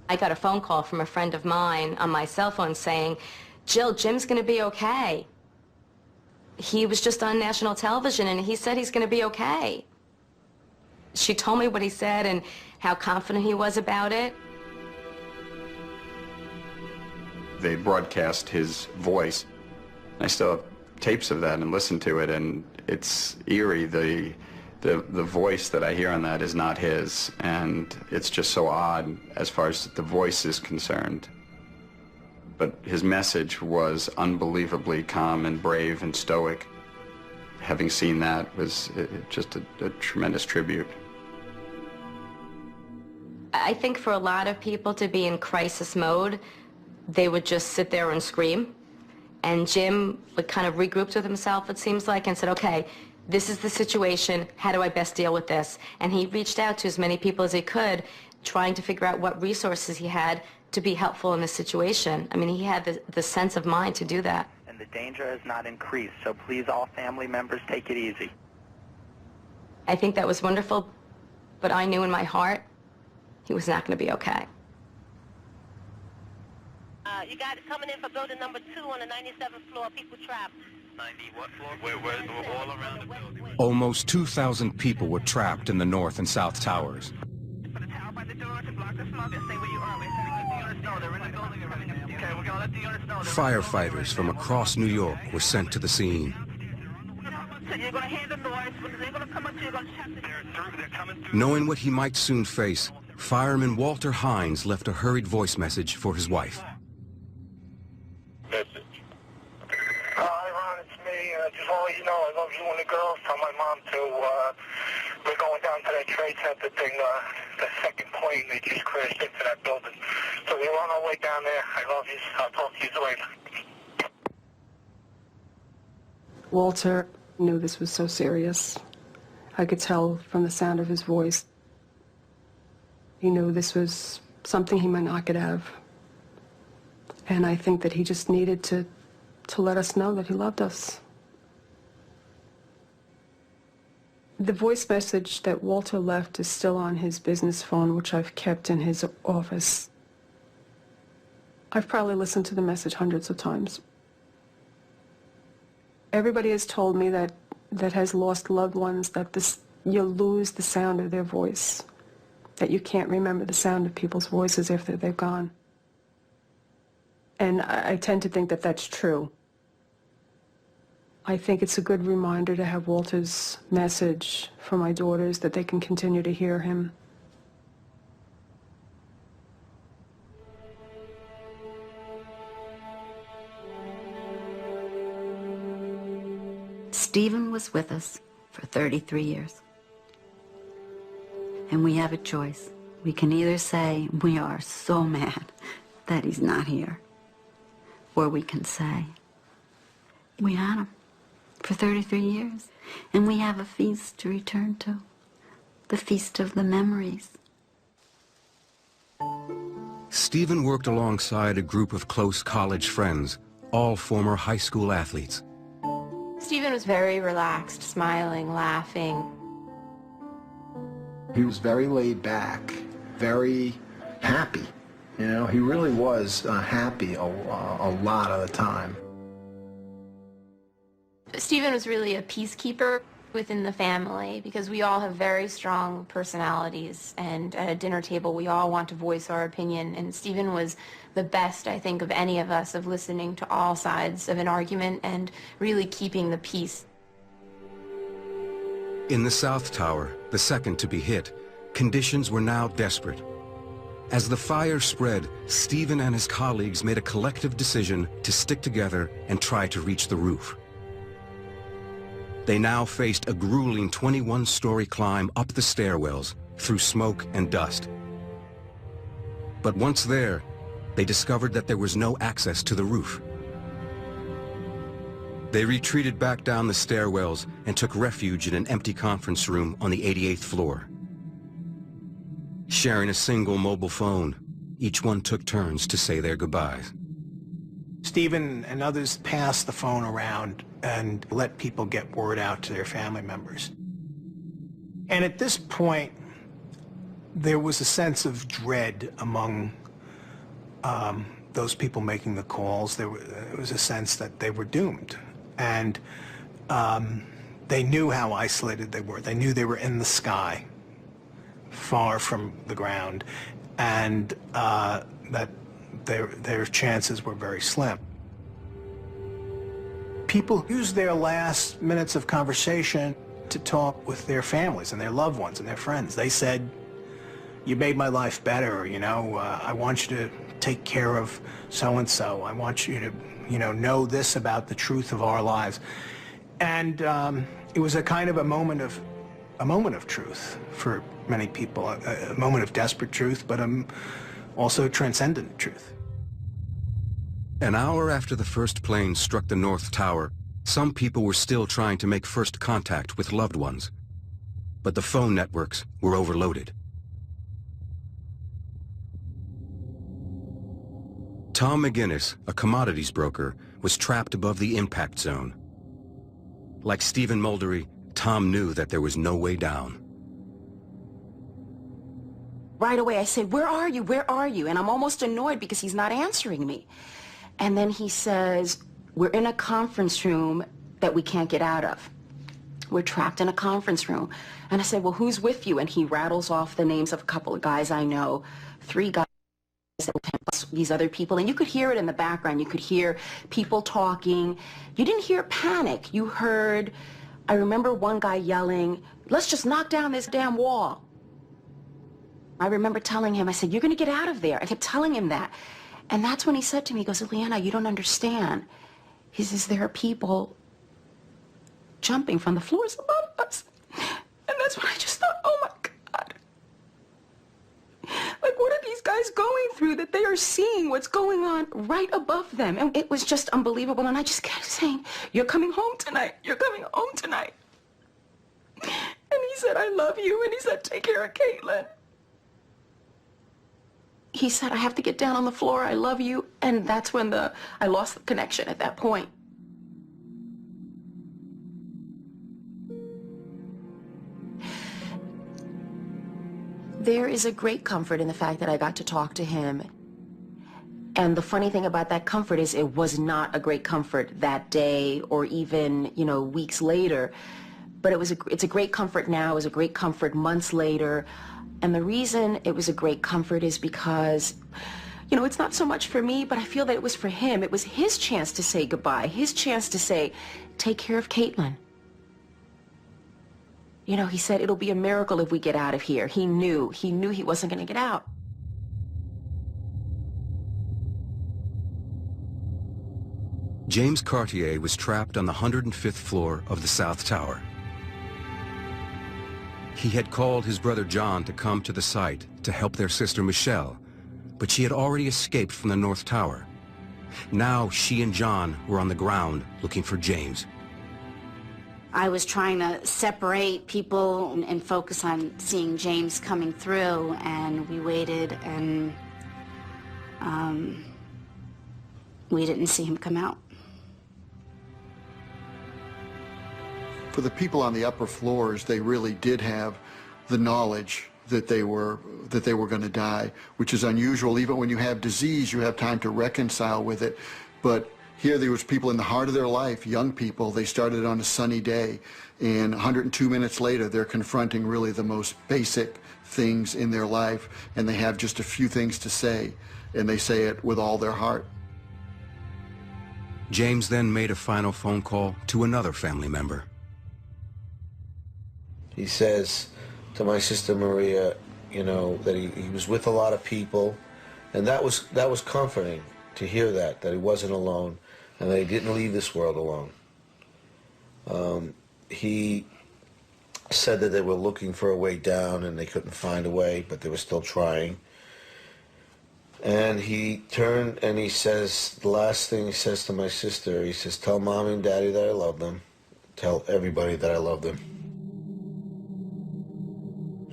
I got a phone call from a friend of mine on my cell phone saying, Jill, Jim's going to be okay. He was just on national television, and he said he's going to be okay. She told me what he said and how confident he was about it. They broadcast his voice. I still have tapes of that and listen to it, and it's eerie. The voice that I hear on that is not his, and it's just so odd as far as the voice is concerned. But his message was unbelievably calm and brave and stoic. Having seen that was just a tremendous tribute. I think for a lot of people to be in crisis mode, they would just sit there and scream. And Jim would kind of regrouped with himself, it seems like, and said, okay, this is the situation. How do I best deal with this? And he reached out to as many people as he could, trying to figure out what resources he had to be helpful in this situation. I mean, he had the sense of mind to do that. And and the danger has not increased, so please all family members take it easy. I think that was wonderful, but I knew in my heart he was not going to be okay. You got it coming in for building number 2 on the 97th floor, people trapped. 90 what floor? We're all around the building. Almost 2,000 people were trapped in the North and South Towers. Firefighters from across New York were sent to the scene. Knowing what he might soon face, fireman Walter Hines left a hurried voice message for his wife. Hi, Ron, it's me. Just want to let you know I love you and the girls. Tell my mom we're going down to that Trade Center thing, the second plane that just crashed into that building. So we're on our way down there. I love you. I'll talk to you later. Walter knew this was so serious. I could tell from the sound of his voice. He knew this was something he might not get out of. And I think that he just needed to let us know that he loved us. The voice message that Walter left is still on his business phone, which I've kept in his office. I've probably listened to the message hundreds of times. Everybody has told me that has lost loved ones that you'll lose the sound of their voice, that you can't remember the sound of people's voices after they've gone. And I tend to think that that's true. I think it's a good reminder to have Walter's message for my daughters, that they can continue to hear him. Stephen was with us for 33 years. And we have a choice. We can either say we are so mad that he's not here, or we can say we had him for 33 years, and we have a feast to return to, the feast of the memories. Stephen worked alongside a group of close college friends, all former high school athletes. Stephen was very relaxed, smiling, laughing. He was very laid back, very happy. You know, he really was happy a lot of the time. Stephen was really a peacekeeper within the family because we all have very strong personalities, and at a dinner table we all want to voice our opinion, and Stephen was the best, I think, of any of us, of listening to all sides of an argument and really keeping the peace. In the South Tower, the second to be hit, conditions were now desperate. As the fire spread, Stephen and his colleagues made a collective decision to stick together and try to reach the roof. They now faced a grueling 21-story climb up the stairwells through smoke and dust. But once there, they discovered that there was no access to the roof. They retreated back down the stairwells and took refuge in an empty conference room on the 88th floor. Sharing a single mobile phone, each one took turns to say their goodbyes. Stephen and others passed the phone around and let people get word out to their family members. And at this point, there was a sense of dread among those people making the calls. There was a sense that they were doomed. And they knew how isolated they were. They knew they were in the sky, far from the ground, and that their chances were very slim. People used their last minutes of conversation to talk with their families and their loved ones and their friends. They said, "You made my life better, you know, I want you to take care of so-and-so. I want you to, you know this about the truth of our lives." And it was a kind of a moment of truth for many people, a moment of desperate truth, but also transcendent truth. An hour after the first plane struck the North Tower, some people were still trying to make first contact with loved ones. But the phone networks were overloaded. Tom McGinnis, a commodities broker, was trapped above the impact zone. Like Stephen Muldery, Tom knew that there was no way down. Right away I said, "Where are you? Where are you?" And I'm almost annoyed because he's not answering me. And then he says, "We're in a conference room that we can't get out of. We're trapped in a conference room." And I said, "Well, who's with you?" And he rattles off the names of a couple of guys I know, 3 guys, plus these other people. And you could hear it in the background. You could hear people talking. You didn't hear panic. You heard, I remember one guy yelling, "Let's just knock down this damn wall." I remember telling him, I said, "You're going to get out of there." I kept telling him that. And that's when he said to me, he goes, "Ileana, you don't understand." He says, "There are people jumping from the floors above us." And that's when I just thought, oh my God. Like, what are these guys going through that they are seeing what's going on right above them? And it was just unbelievable. And I just kept saying, "You're coming home tonight. You're coming home tonight." And he said, "I love you." And he said, "Take care of Caitlin." He said, "I have to get down on the floor. I love you." And that's when I lost the connection at that point. There is a great comfort in the fact that I got to talk to him. And the funny thing about that comfort is it was not a great comfort that day or even, weeks later. But it's a great comfort now. It was a great comfort months later. And the reason it was a great comfort is because, it's not so much for me, but I feel that it was for him. It was his chance to say goodbye, his chance to say, "Take care of Caitlin." He said, "It'll be a miracle if we get out of here." He knew he wasn't going to get out. James Cartier was trapped on the 105th floor of the South Tower. He had called his brother John to come to the site to help their sister Michelle, but she had already escaped from the North Tower. Now she and John were on the ground looking for James. I was trying to separate people and focus on seeing James coming through, and we waited, and we didn't see him come out. For the people on the upper floors, they really did have the knowledge that they were going to die, which is unusual. Even when you have disease, you have time to reconcile with it. But here there was people in the heart of their life, young people. They started on a sunny day, and 102 minutes later, they're confronting really the most basic things in their life, and they have just a few things to say, and they say it with all their heart. James then made a final phone call to another family member. He says to my sister Maria, that he was with a lot of people, and that was comforting to hear that he wasn't alone, and that he didn't leave this world alone. He said that they were looking for a way down and they couldn't find a way, but they were still trying. And he turned and he says, the last thing he says to my sister, he says, "Tell Mommy and Daddy that I love them. Tell everybody that I love them."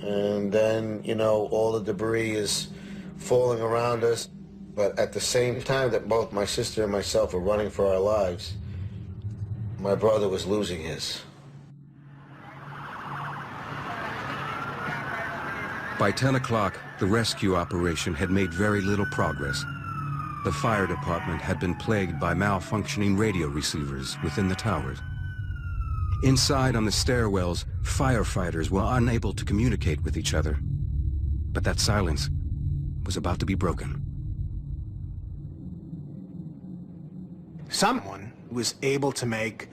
And then, all the debris is falling around us. But at the same time that both my sister and myself were running for our lives, my brother was losing his. By 10 o'clock, the rescue operation had made very little progress. The fire department had been plagued by malfunctioning radio receivers within the towers. Inside on the stairwells, firefighters were unable to communicate with each other. But that silence was about to be broken. Someone was able to make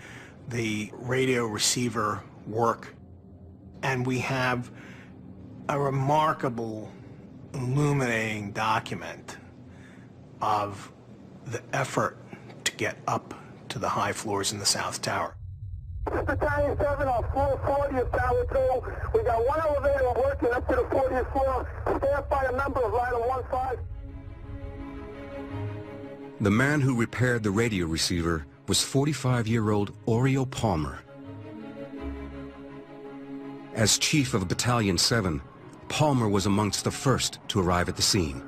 the radio receiver work, and we have a remarkable, illuminating document of the effort to get up to the high floors in the South Tower. Battalion 7 on floor 40 of Tower 2. We got one elevator working up to the 40th floor, staffed by a member of Line 15. The man who repaired the radio receiver was 45-year-old Oriel Palmer. As chief of Battalion 7, Palmer was amongst the first to arrive at the scene.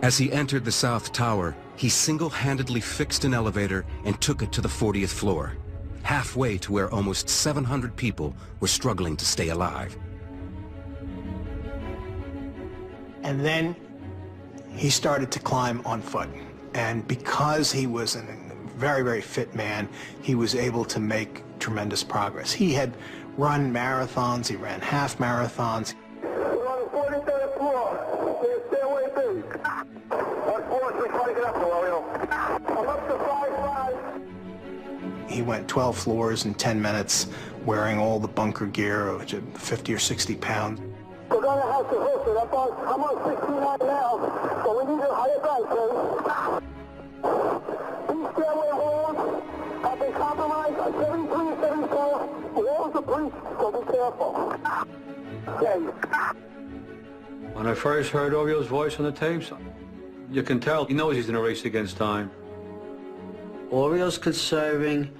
As he entered the South Tower, he single-handedly fixed an elevator and took it to the 40th floor, halfway to where almost 700 people were struggling to stay alive. And then he started to climb on foot. And because he was a very, very fit man, he was able to make tremendous progress. He had run marathons, he ran half marathons. We're on the 43rd floor. There's stairway B. Unfortunately, trying to get up to Oreo. I'm up to 5'5". He went 12 floors in 10 minutes, wearing all the bunker gear, which is 50 or 60 pounds. We're going to have to hit it. I'm on 69 now, so we need a higher bank, please. These stairway walls have been compromised on 73 and 74. Walls are breached, so be careful. Okay. When I first heard Oreo's voice on the tapes, you can tell he knows he's in a race against time. Oreo's conserving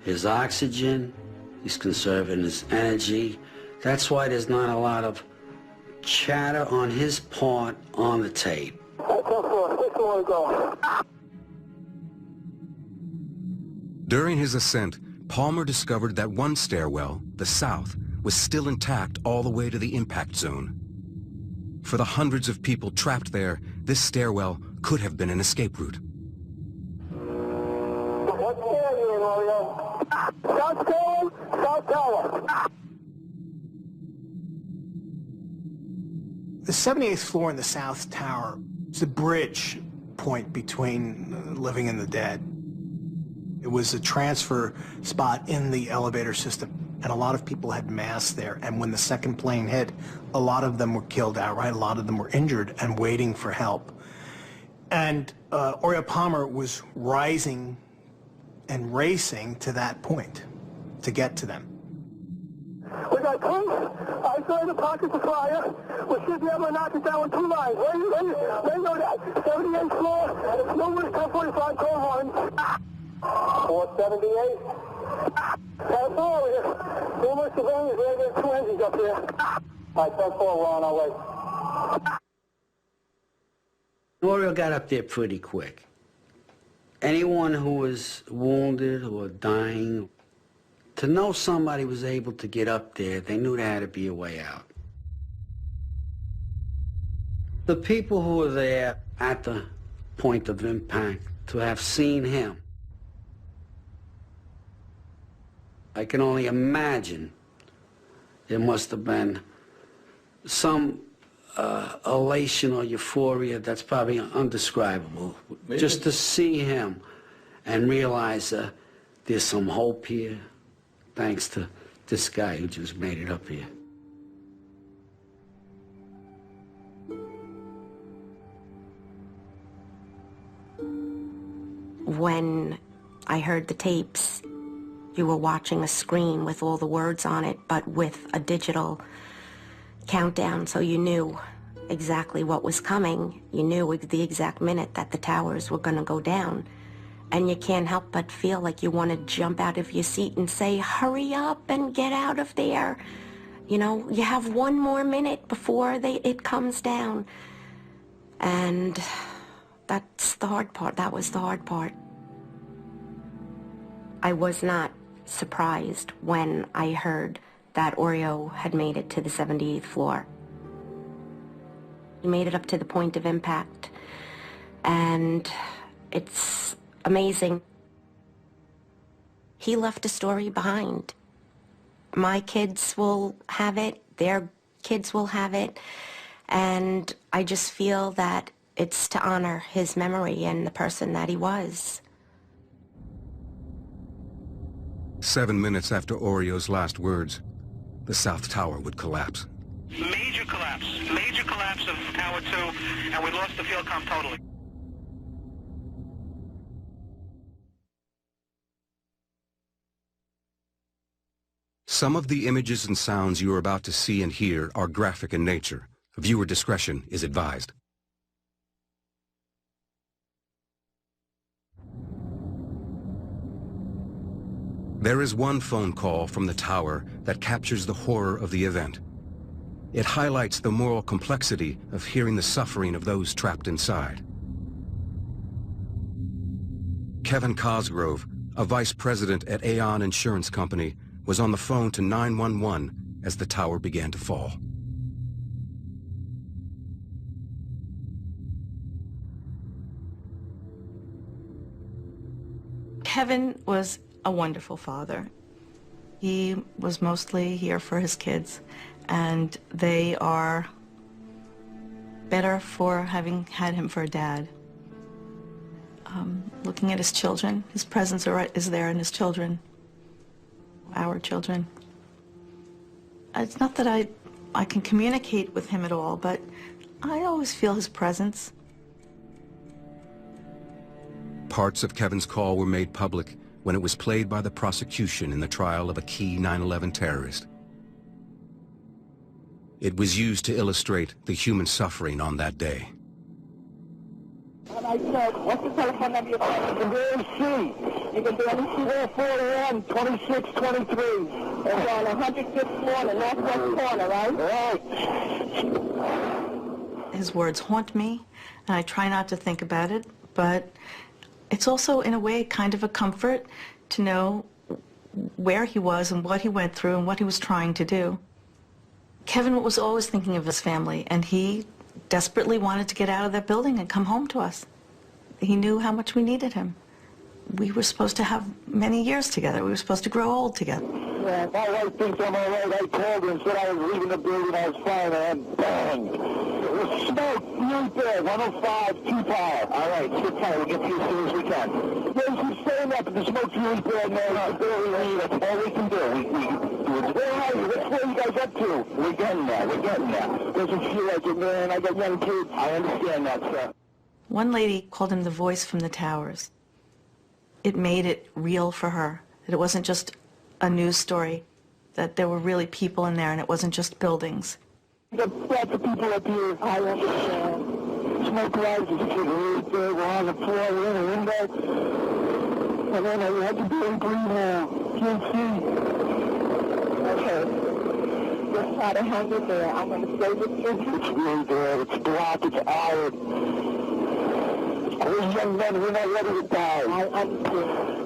his oxygen, he's conserving his energy. That's why there's not a lot of chatter on his part on the tape. During his ascent, Palmer discovered that one stairwell, the south, was still intact all the way to the impact zone. For the hundreds of people trapped there, this stairwell could have been an escape route. What floor are you in, Oreo? South Tower, South Tower. The 78th floor in the South Tower is the bridge point between the living and the dead. It was a transfer spot in the elevator system, and a lot of people had mass there. And when the second plane hit, a lot of them were killed outright, a lot of them were injured and waiting for help. And Oreo Palmer was rising and racing to that point to get to them. We got police. I saw the pockets of fire. We should be able to knock it down with 2 lines. Where you know that? 78th floor. Numerous 1045 call 478. That's all here. Numerous civilians. There's 2 engines up here. All right, 10-4, we're on our way. Oreo got up there pretty quick. Anyone who was wounded or dying, to know somebody was able to get up there, they knew there had to be a way out. The people who were there at the point of impact, to have seen him, I can only imagine there must have been some elation or euphoria that's probably undescribable. Maybe. Just to see him and realize there's some hope here, thanks to this guy who just made it up here. When I heard the tapes, you were watching a screen with all the words on it, but with a digital countdown, so you knew exactly what was coming. You knew the exact minute that the towers were going to go down. And you can't help but feel like you want to jump out of your seat and say, hurry up and get out of there. You know, you have 1 more minute before it comes down. And that's the hard part. That was the hard part. I was not surprised when I heard that Oreo had made it to the 78th floor. He made it up to the point of impact, and it's amazing. He left a story behind. My kids will have it, their kids will have it, and I just feel that it's to honor his memory and the person that he was. 7 minutes after Oreo's last words, the South Tower would collapse. Major collapse of Tower 2, and we lost the field comm totally. Some of the images and sounds you are about to see and hear are graphic in nature. Viewer discretion is advised. There is one phone call from the tower that captures the horror of the event. It highlights the moral complexity of hearing the suffering of those trapped inside. Kevin Cosgrove, a vice president at Aon Insurance Company, was on the phone to 911 as the tower began to fall. Kevin was a wonderful father. He was mostly here for his kids, and they are better for having had him for a dad. Looking at his children, his presence is there in his children, our children. It's not that I can communicate with him at all, but I always feel his presence. Parts of Kevin's call were made public when it was played by the prosecution in the trial of a key 9/11 terrorist. It was used to illustrate the human suffering on that day. And I said, what's the telephone number you call? You can barely see. You can barely see there, 41, 26, 23. It's on 105th floor, the northwest corner, right? Right. His words haunt me, and I try not to think about it, but it's also, in a way, kind of a comfort to know where he was and what he went through and what he was trying to do. Kevin was always thinking of his family, and he desperately wanted to get out of that building and come home to us. He knew how much we needed him. We were supposed to have many years together. We were supposed to grow old together. Yeah, my wife thinks I'm all right. I called her and said I was leaving the building. I was fine, and bang. It was smoke really bad. 105, 2 power. All right, sit tight. We'll get to you as soon as we can. Yeah, keep staying up, but the smoke's really bad, man. I barely leave. That's all we can do. Where are you? What's where you guys up to? We're getting there. We're getting there. Doesn't feel like it, man. I got young kids. I understand that, sir. One lady called him the voice from the towers. It made it real for her, that it wasn't just a news story, that there were really people in there and it wasn't just buildings. There's lots of people up here. I understand. Smoke rises. It's really big. We're on the floor. We're in a window. And then I had to be in green now. Can't see. Okay. Just try to hang it there. I'm going to stay with you. It's really bad. It's black. It's arid. We're young men. We're not ready to die. I understand.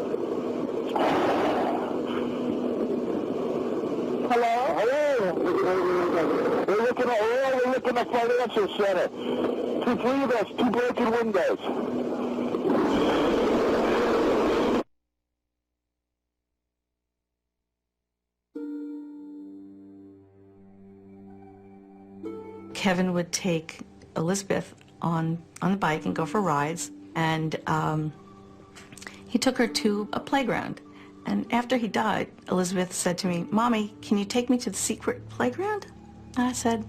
Hello? Hello? We're looking at Financial Center. 3 of us, 2 broken windows. Kevin would take Elizabeth on the bike and go for rides, and he took her to a playground. And after he died, Elizabeth said to me, "Mommy, can you take me to the secret playground?" And I said,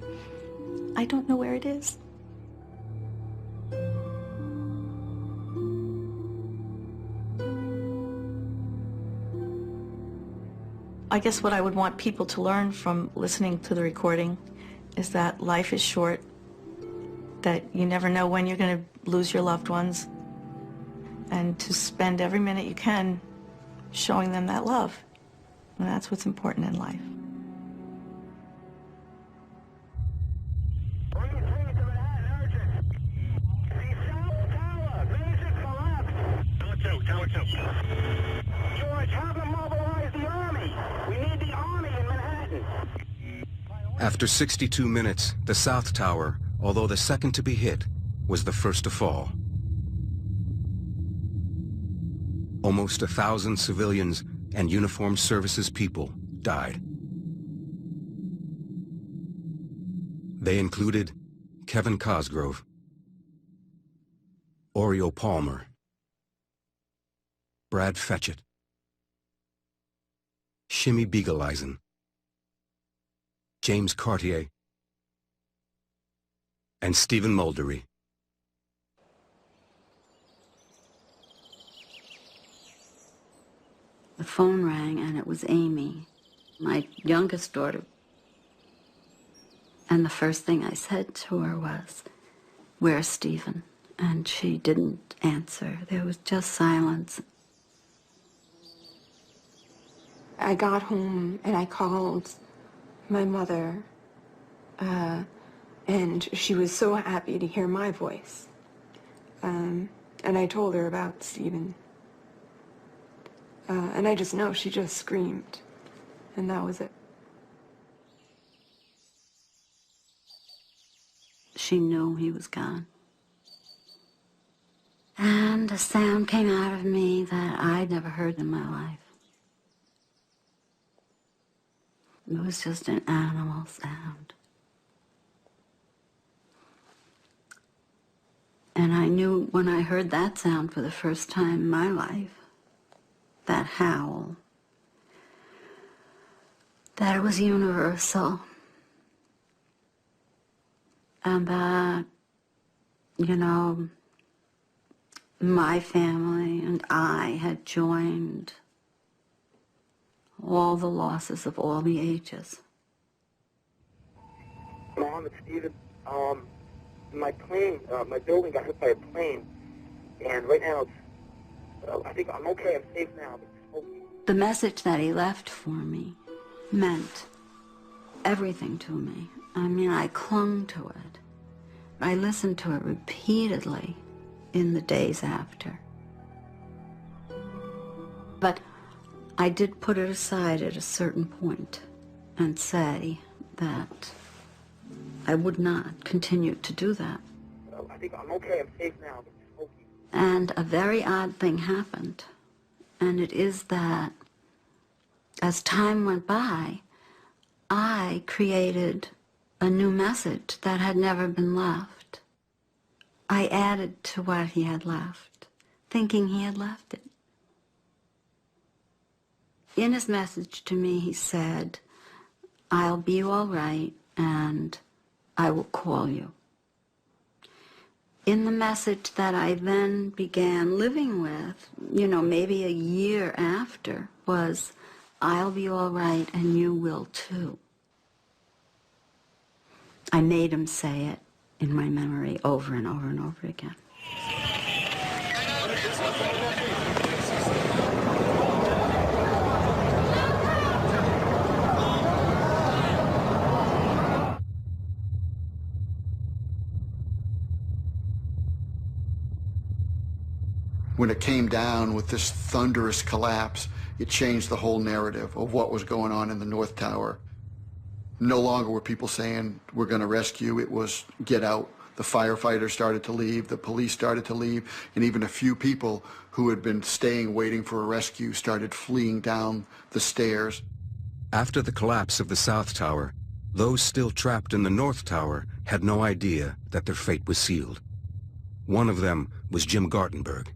"I don't know where it is." I guess what I would want people to learn from listening to the recording is that life is short, that you never know when you're going to lose your loved ones, and to spend every minute you can showing them that love. And that's what's important in life. George, have them mobilize the Army. We need the Army in Manhattan. After 62 minutes, the South Tower, although the second to be hit, was the first to fall. Almost 1,000 civilians and uniformed services people died. They included Kevin Cosgrove, Oriole Palmer, Brad Fetchett, Shimmy Beagleisen, James Cartier, and Stephen Muldery. The phone rang, and it was Amy, my youngest daughter. And the first thing I said to her was, "Where's Stephen?" And she didn't answer. There was just silence. I got home and I called my mother, And she was so happy to hear my voice. And I told her about Stephen. And I just know she just screamed. And that was it. She knew he was gone. And a sound came out of me that I'd never heard in my life. It was just an animal sound. And I knew when I heard that sound for the first time in my life, that howl, that it was universal. And that, you know, my family and I had joined all the losses of all the ages. Mom, it's Stephen. My plane, my building got hit by a plane, and right now it's, I think I'm okay, I'm safe now, but it's smoky. The message that he left for me meant everything to me. I mean, I clung to it. I listened to it repeatedly in the days after. But I did put it aside at a certain point and say that I would not continue to do that. I think I'm okay, I'm safe now, but it's smoky. And a very odd thing happened, and it is that as time went by, I created a new message that had never been left. I added to what he had left, thinking he had left it. In his message to me, he said, "I'll be all right, and I will call you." In the message that I then began living with, you know, maybe a year after, was, "I'll be all right, and you will too." I made him say it in my memory over and over and over again. When it came down with this thunderous collapse, it changed the whole narrative of what was going on in the North Tower. No longer were people saying, "We're going to rescue." It was, "Get out." The firefighters started to leave, the police started to leave, and even a few people who had been staying waiting for a rescue started fleeing down the stairs. After the collapse of the South Tower, those still trapped in the North Tower had no idea that their fate was sealed. One of them was Jim Gartenberg.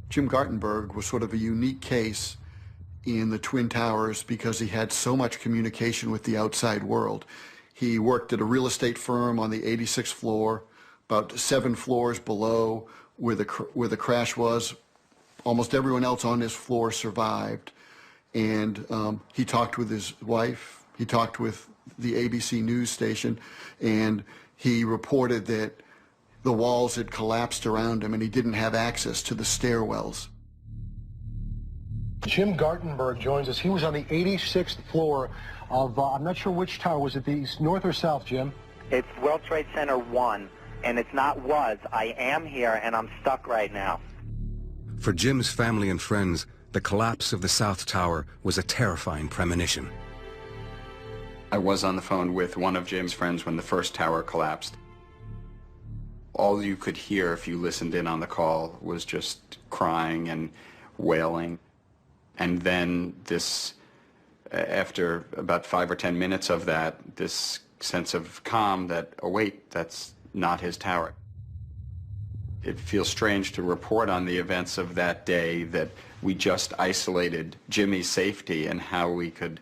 Jim Gartenberg was sort of a unique case in the Twin Towers because he had so much communication with the outside world. He worked at a real estate firm on the 86th floor, about 7 floors below where the crash was. Almost everyone else on his floor survived. And he talked with his wife, he talked with the ABC news station, and he reported that the walls had collapsed around him and he didn't have access to the stairwells. Jim Gartenberg joins us. He was on the 86th floor of, I'm not sure which tower. Was it the north or south, Jim? It's World Trade Center 1, and it's not was. I am here, and I'm stuck right now. For Jim's family and friends, the collapse of the South Tower was a terrifying premonition. I was on the phone with one of Jim's friends when the first tower collapsed. All you could hear if you listened in on the call was just crying and wailing. And then this, after about 5 or 10 minutes of that, this sense of calm that, oh wait, that's not his tower. It feels strange to report on the events of that day that we just isolated Jimmy's safety and how we could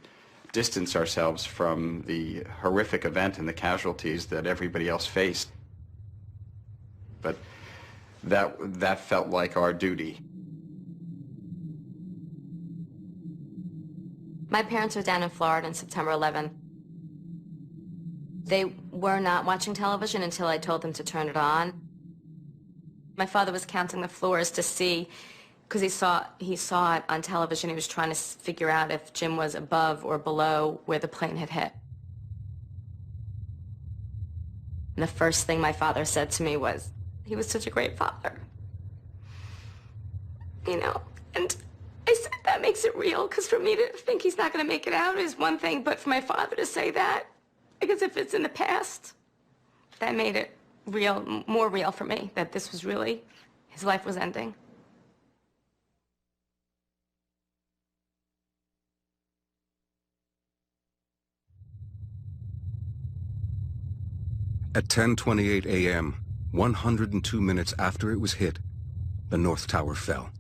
distance ourselves from the horrific event and the casualties that everybody else faced. But that felt like our duty. My parents were down in Florida on September 11th. They were not watching television until I told them to turn it on. My father was counting the floors to see, because he saw it on television. He was trying to figure out if Jim was above or below where the plane had hit. And the first thing my father said to me was, he was such a great father. You know, and I said that makes it real, because for me to think he's not going to make it out is one thing, but for my father to say that, I guess if it's in the past, that made it real, more real for me, that this was really, his life was ending. At 10:28 a.m., 102 minutes after it was hit, the North Tower fell.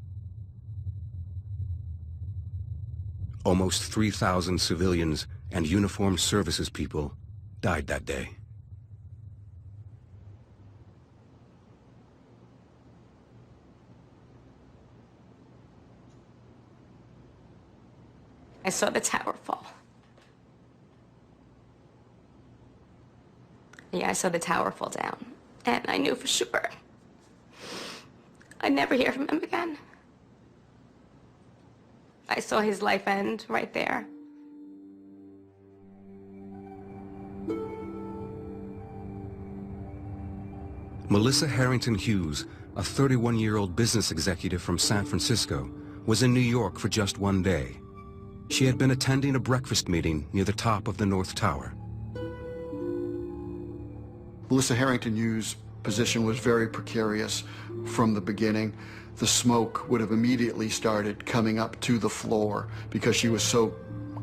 Almost 3,000 civilians and uniformed services people died that day. I saw the tower fall. Yeah, I saw the tower fall down, and I knew for sure I'd never hear from him again. I saw his life end right there. Melissa Harrington Hughes, a 31-year-old business executive from San Francisco, was in New York for just one day. She had been attending a breakfast meeting near the top of the North Tower. Melissa Harrington Hughes' position was very precarious from the beginning. The smoke would have immediately started coming up to the floor because she was so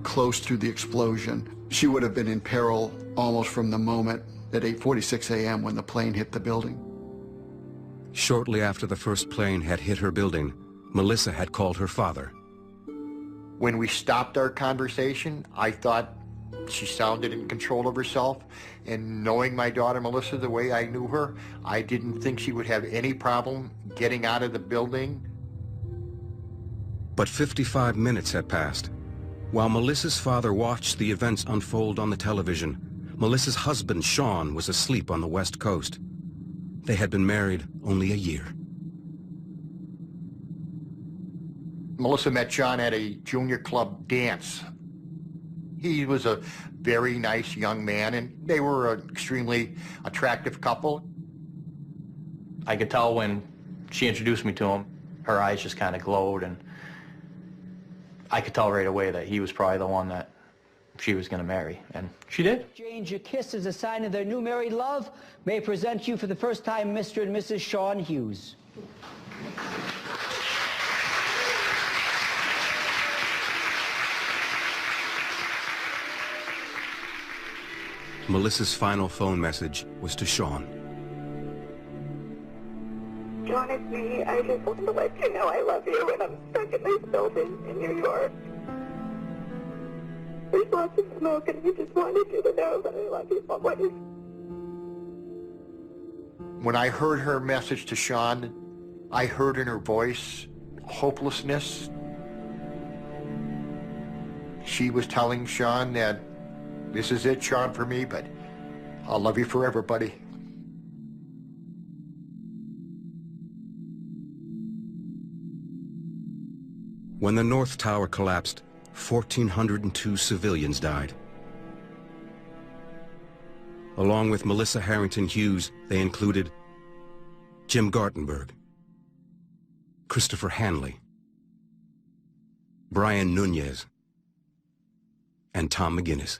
close to the explosion. She would have been in peril almost from the moment at 8:46 a.m. when the plane hit the building. Shortly after the first plane had hit her building, Melissa had called her father. When we stopped our conversation, I thought she sounded in control of herself, and knowing my daughter Melissa the way I knew her, I didn't think she would have any problem getting out of the building. But 55 minutes had passed. While Melissa's father watched the events unfold on the television, Melissa's husband, Sean, was asleep on the West Coast. They had been married only a year. Melissa met Sean at a junior club dance. He was a very nice young man, and they were an extremely attractive couple. I could tell when she introduced me to him, her eyes just kind of glowed, and I could tell right away that he was probably the one that she was going to marry, and she did. Exchange a kiss as a sign of their new married love. May I present you for the first time Mr. and Mrs. Sean Hughes. Melissa's final phone message was to Sean. John, it's me. I just wanted to let you know I love you, and I'm stuck in this building in New York. There's lots of smoke, and I just wanted you to know that I love you always. When I heard her message to Sean, I heard in her voice hopelessness. She was telling Sean that this is it, Sean, for me, but I'll love you forever, buddy. When the North Tower collapsed, 1,402 civilians died. Along with Melissa Harrington Hughes, they included Jim Gartenberg, Christopher Hanley, Brian Nunez, and Tom McGinnis.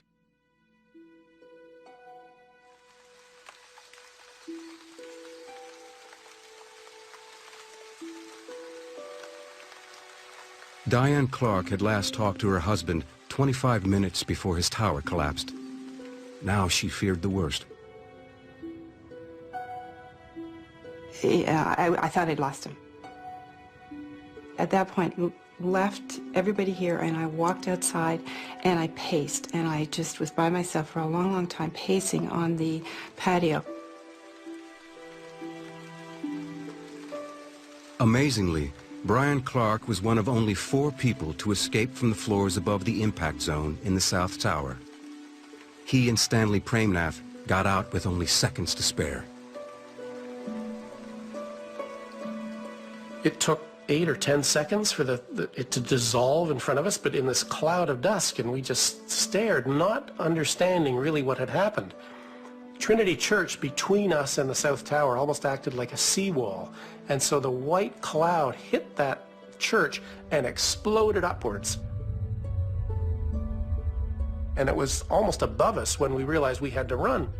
Diane Clark had last talked to her husband 25 minutes before his tower collapsed. Now she feared the worst. Yeah, I thought I'd lost him. At that point, left everybody here, and I walked outside, and I paced, and I just was by myself for a long, long time, pacing on the patio. Amazingly, Brian Clark was one of only 4 people to escape from the floors above the impact zone in the South Tower. He and Stanley Premnath got out with only seconds to spare. It took 8 or 10 seconds for it to dissolve in front of us, but in this cloud of dust, and we just stared, not understanding really what had happened. Trinity Church between us and the South Tower almost acted like a seawall. And so the white cloud hit that church and exploded upwards. And it was almost above us when we realized we had to run.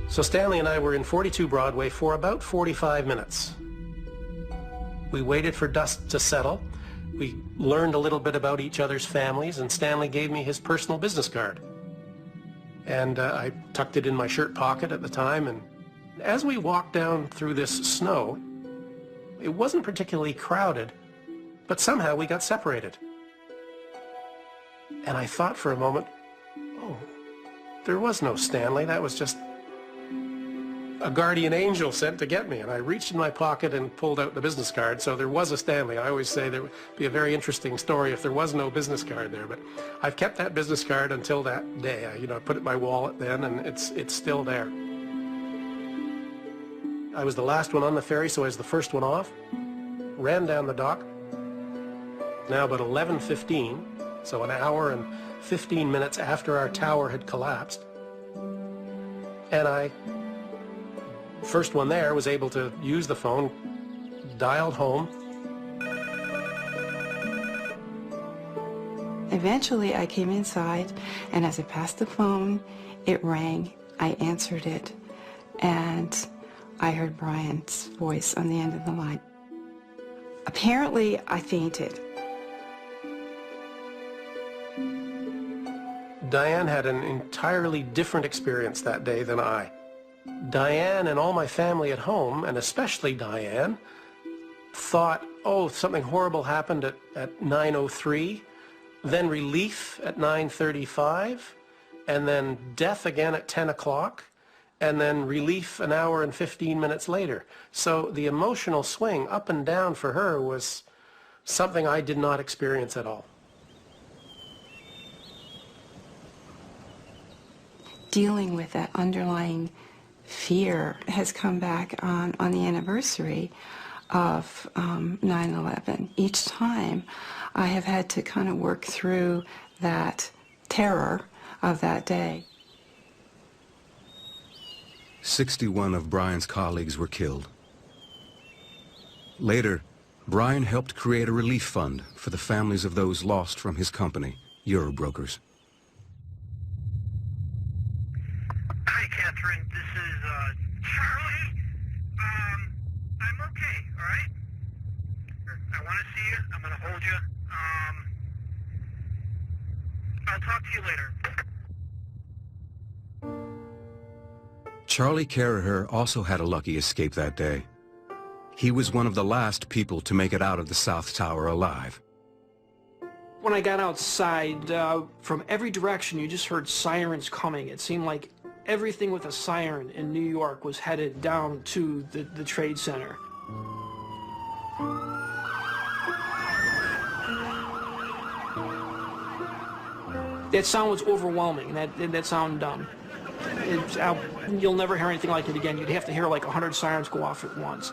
So Stanley and I were in 42 Broadway for about 45 minutes. We waited for dust to settle. We learned a little bit about each other's families, and Stanley gave me his personal business card. And I tucked it in my shirt pocket at the time, and as we walked down through this snow, it wasn't particularly crowded, but somehow we got separated. And I thought for a moment, oh, there was no Stanley, that was just a guardian angel sent to get me. And I reached in my pocket and pulled out the business card, so there was a Stanley. I always say there would be a very interesting story if there was no business card there, but I've kept that business card until that day. I put it in my wallet then, and it's still there. I was the last one on the ferry, so I was the first one off. Ran down the dock. Now about 11:15, so an hour and 15 minutes after our tower had collapsed. And I, first one there, was able to use the phone, dialed home. Eventually, I came inside, and as I passed the phone, it rang. I answered it, and I heard Brian's voice on the end of the line. Apparently, I fainted. Diane had an entirely different experience that day than I. Diane and all my family at home, and especially Diane, thought, oh, something horrible happened at 9:03, then relief at 9:35, and then death again at 10 o'clock, and then relief an hour and 15 minutes later. So the emotional swing up and down for her was something I did not experience at all. Dealing with that underlying fear has come back on the anniversary of 9/11. Each time I have had to kind of work through that terror of that day. 61 of Brian's colleagues were killed. Later, Brian helped create a relief fund for the families of those lost from his company, Eurobrokers. Hi, Catherine. This is Charlie. I'm okay, all right? I want to see you. I'm going to hold you. I'll talk to you later. Charlie Carraher also had a lucky escape that day. He was one of the last people to make it out of the South Tower alive. When I got outside, from every direction, you just heard sirens coming. It seemed like everything with a siren in New York was headed down to the Trade Center. That sound was overwhelming. That sound, you'll never hear anything like it again. You'd have to hear like 100 sirens go off at once.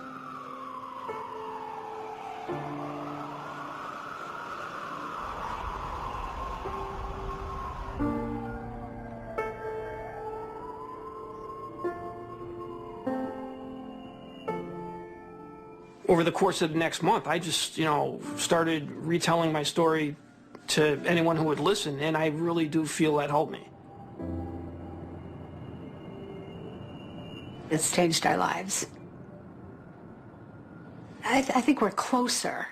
Over the course of the next month, I just, started retelling my story to anyone who would listen, and I really do feel that helped me. It's changed our lives. I think we're closer.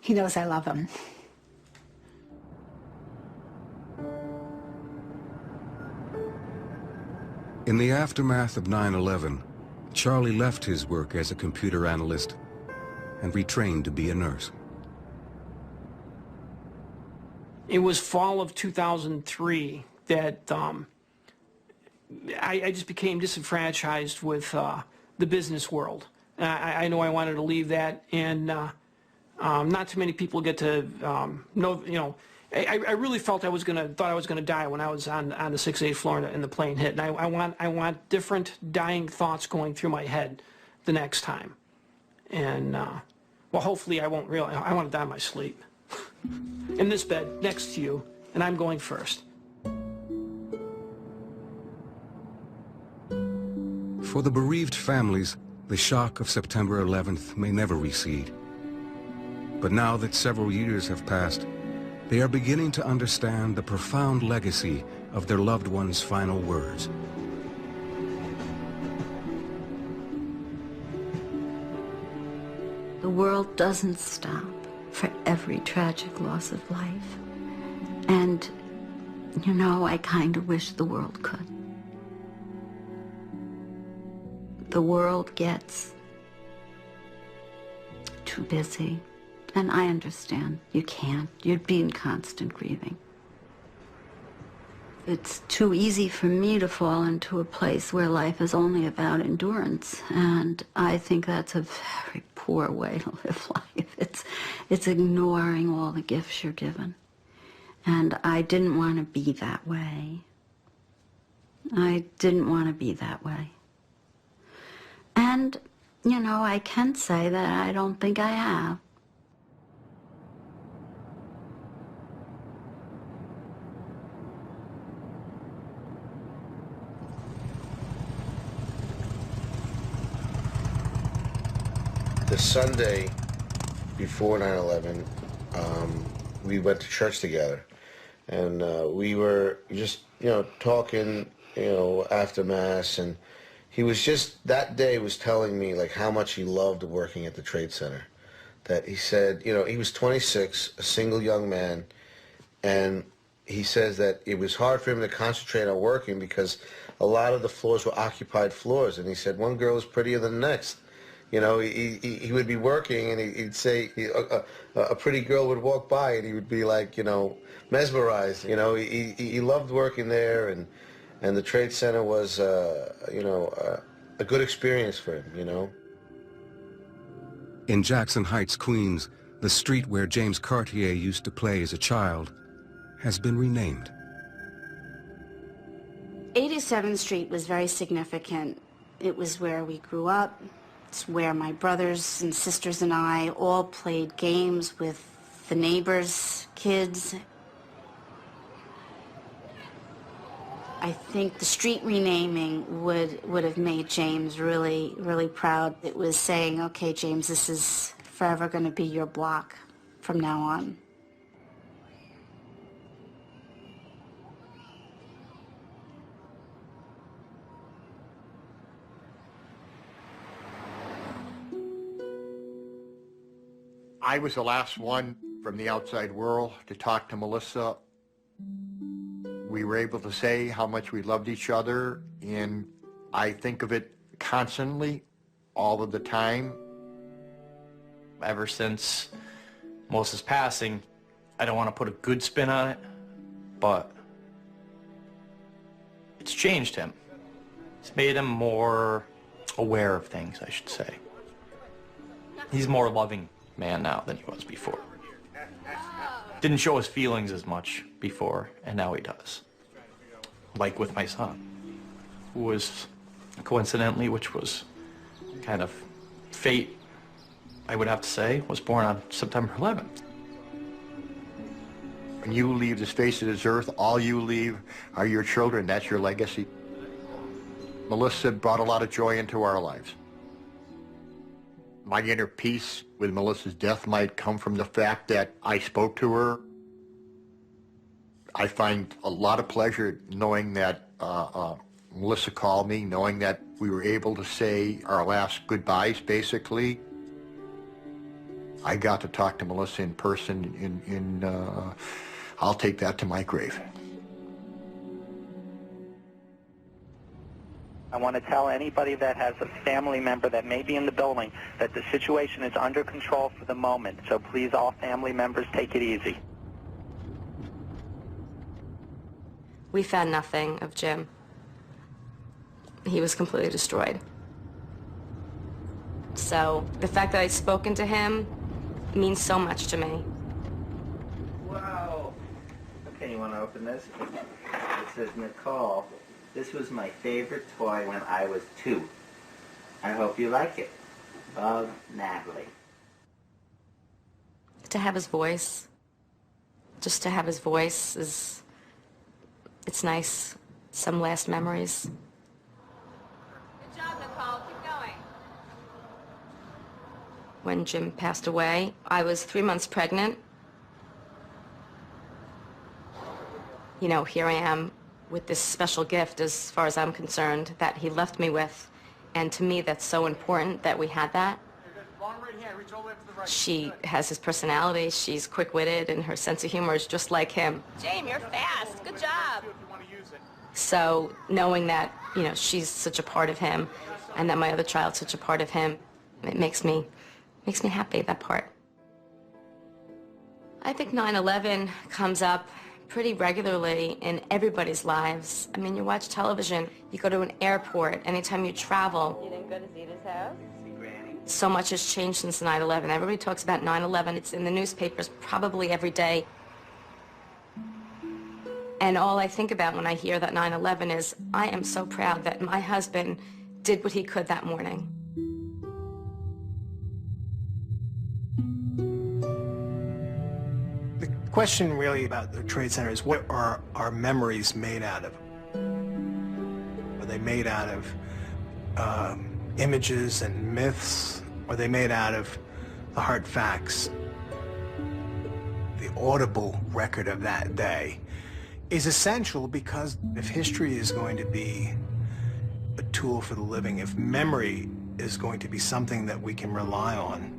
He knows I love him. In the aftermath of 9/11, Charlie left his work as a computer analyst and retrained to be a nurse. It was fall of 2003 that I just became disenfranchised with the business world. I know I wanted to leave that, and Not too many people get to know, you know, I really felt thought I was gonna die when I was on the 68th floor and the plane hit. And I want different dying thoughts going through my head the next time. And well, hopefully I won't realize. I want to die in my sleep. In this bed next to you, and I'm going first. For the bereaved families, the shock of September 11th may never recede. But now that several years have passed, they are beginning to understand the profound legacy of their loved ones' final words. The world doesn't stop for every tragic loss of life. And, you know, I kind of wish the world could. The world gets too busy. And I understand. You can't. You'd be in constant grieving. It's too easy for me to fall into a place where life is only about endurance. And I think that's a very poor way to live life. It's ignoring all the gifts you're given. And I didn't want to be that way. I didn't want to be that way. And, you know, I can say that I don't think I have. The Sunday before 9/11, we went to church together, and we were just, you know, talking, you know, after Mass, and he was just, that day was telling me, like, how much he loved working at the Trade Center. That he said, you know, he was 26, a single young man, and he says that it was hard for him to concentrate on working because a lot of the floors were occupied floors, and he said one girl was prettier than the next. You know, he would be working, and he'd say a pretty girl would walk by, and he would be like, you know, mesmerized. You know, he loved working there, and the Trade Center was, you know, a good experience for him. You know. In Jackson Heights, Queens, the street where James Cartier used to play as a child has been renamed. 87th Street was very significant. It was where we grew up. It's where my brothers and sisters and I all played games with the neighbors' kids. I think the street renaming would have made James really, really proud. It was saying, okay, James, this is forever going to be your block from now on. I was the last one from the outside world to talk to Melissa. We were able to say how much we loved each other, and I think of it constantly, all of the time. Ever since Melissa's passing, I don't want to put a good spin on it, but it's changed him. It's made him more aware of things, I should say. He's a more loving man now than he was before. Didn't show his feelings as much before, and now he does. Like with my son, who was, coincidentally, which was kind of fate, I would have to say, was born on September 11th. When you leave the face of this earth, all you leave are your children. That's your legacy. Melissa brought a lot of joy into our lives. My inner peace with Melissa's death might come from the fact that I spoke to her. I find a lot of pleasure knowing that Melissa called me, knowing that we were able to say our last goodbyes, basically. I got to talk to Melissa in person, and I'll take that to my grave. I want to tell anybody that has a family member that may be in the building that the situation is under control for the moment. So please, all family members, take it easy. We found nothing of Jim. He was completely destroyed. So the fact that I'd spoken to him means so much to me. Wow. Okay, you want to open this? It says, Nicole, this was my favorite toy when I was 2. I hope you like it. Love, Natalie. To have his voice, just to have his voice is, it's nice. Some last memories. Good job, Nicole. Keep going. When Jim passed away, I was 3 months pregnant. You know, here I am with this special gift, as far as I'm concerned, that he left me with. And to me, that's so important that we had that. She has his personality, she's quick-witted, and her sense of humor is just like him. James, you're fast. Good job. So knowing that, you know, she's such a part of him, and that my other child's such a part of him, it makes me happy, that part. I think 9/11 comes up pretty regularly in everybody's lives. I mean, you watch television, you go to an airport, anytime you travel. You didn't go to Zita's house? So much has changed since 9/11. Everybody talks about 9/11. It's in the newspapers probably every day. And all I think about when I hear that 9/11 is, I am so proud that my husband did what he could that morning. The question really about the Trade Center is, what are our memories made out of? Are they made out of images and myths? Or are they made out of the hard facts? The audible record of that day is essential, because if history is going to be a tool for the living, if memory is going to be something that we can rely on,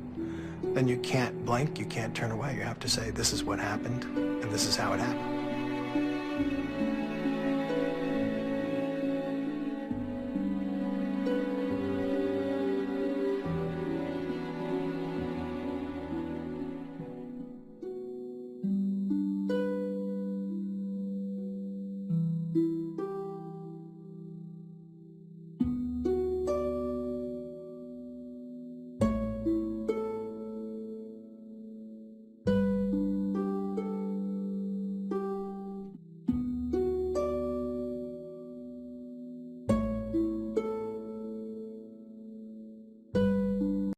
then you can't blink, you can't turn away. You have to say, this is what happened, and this is how it happened.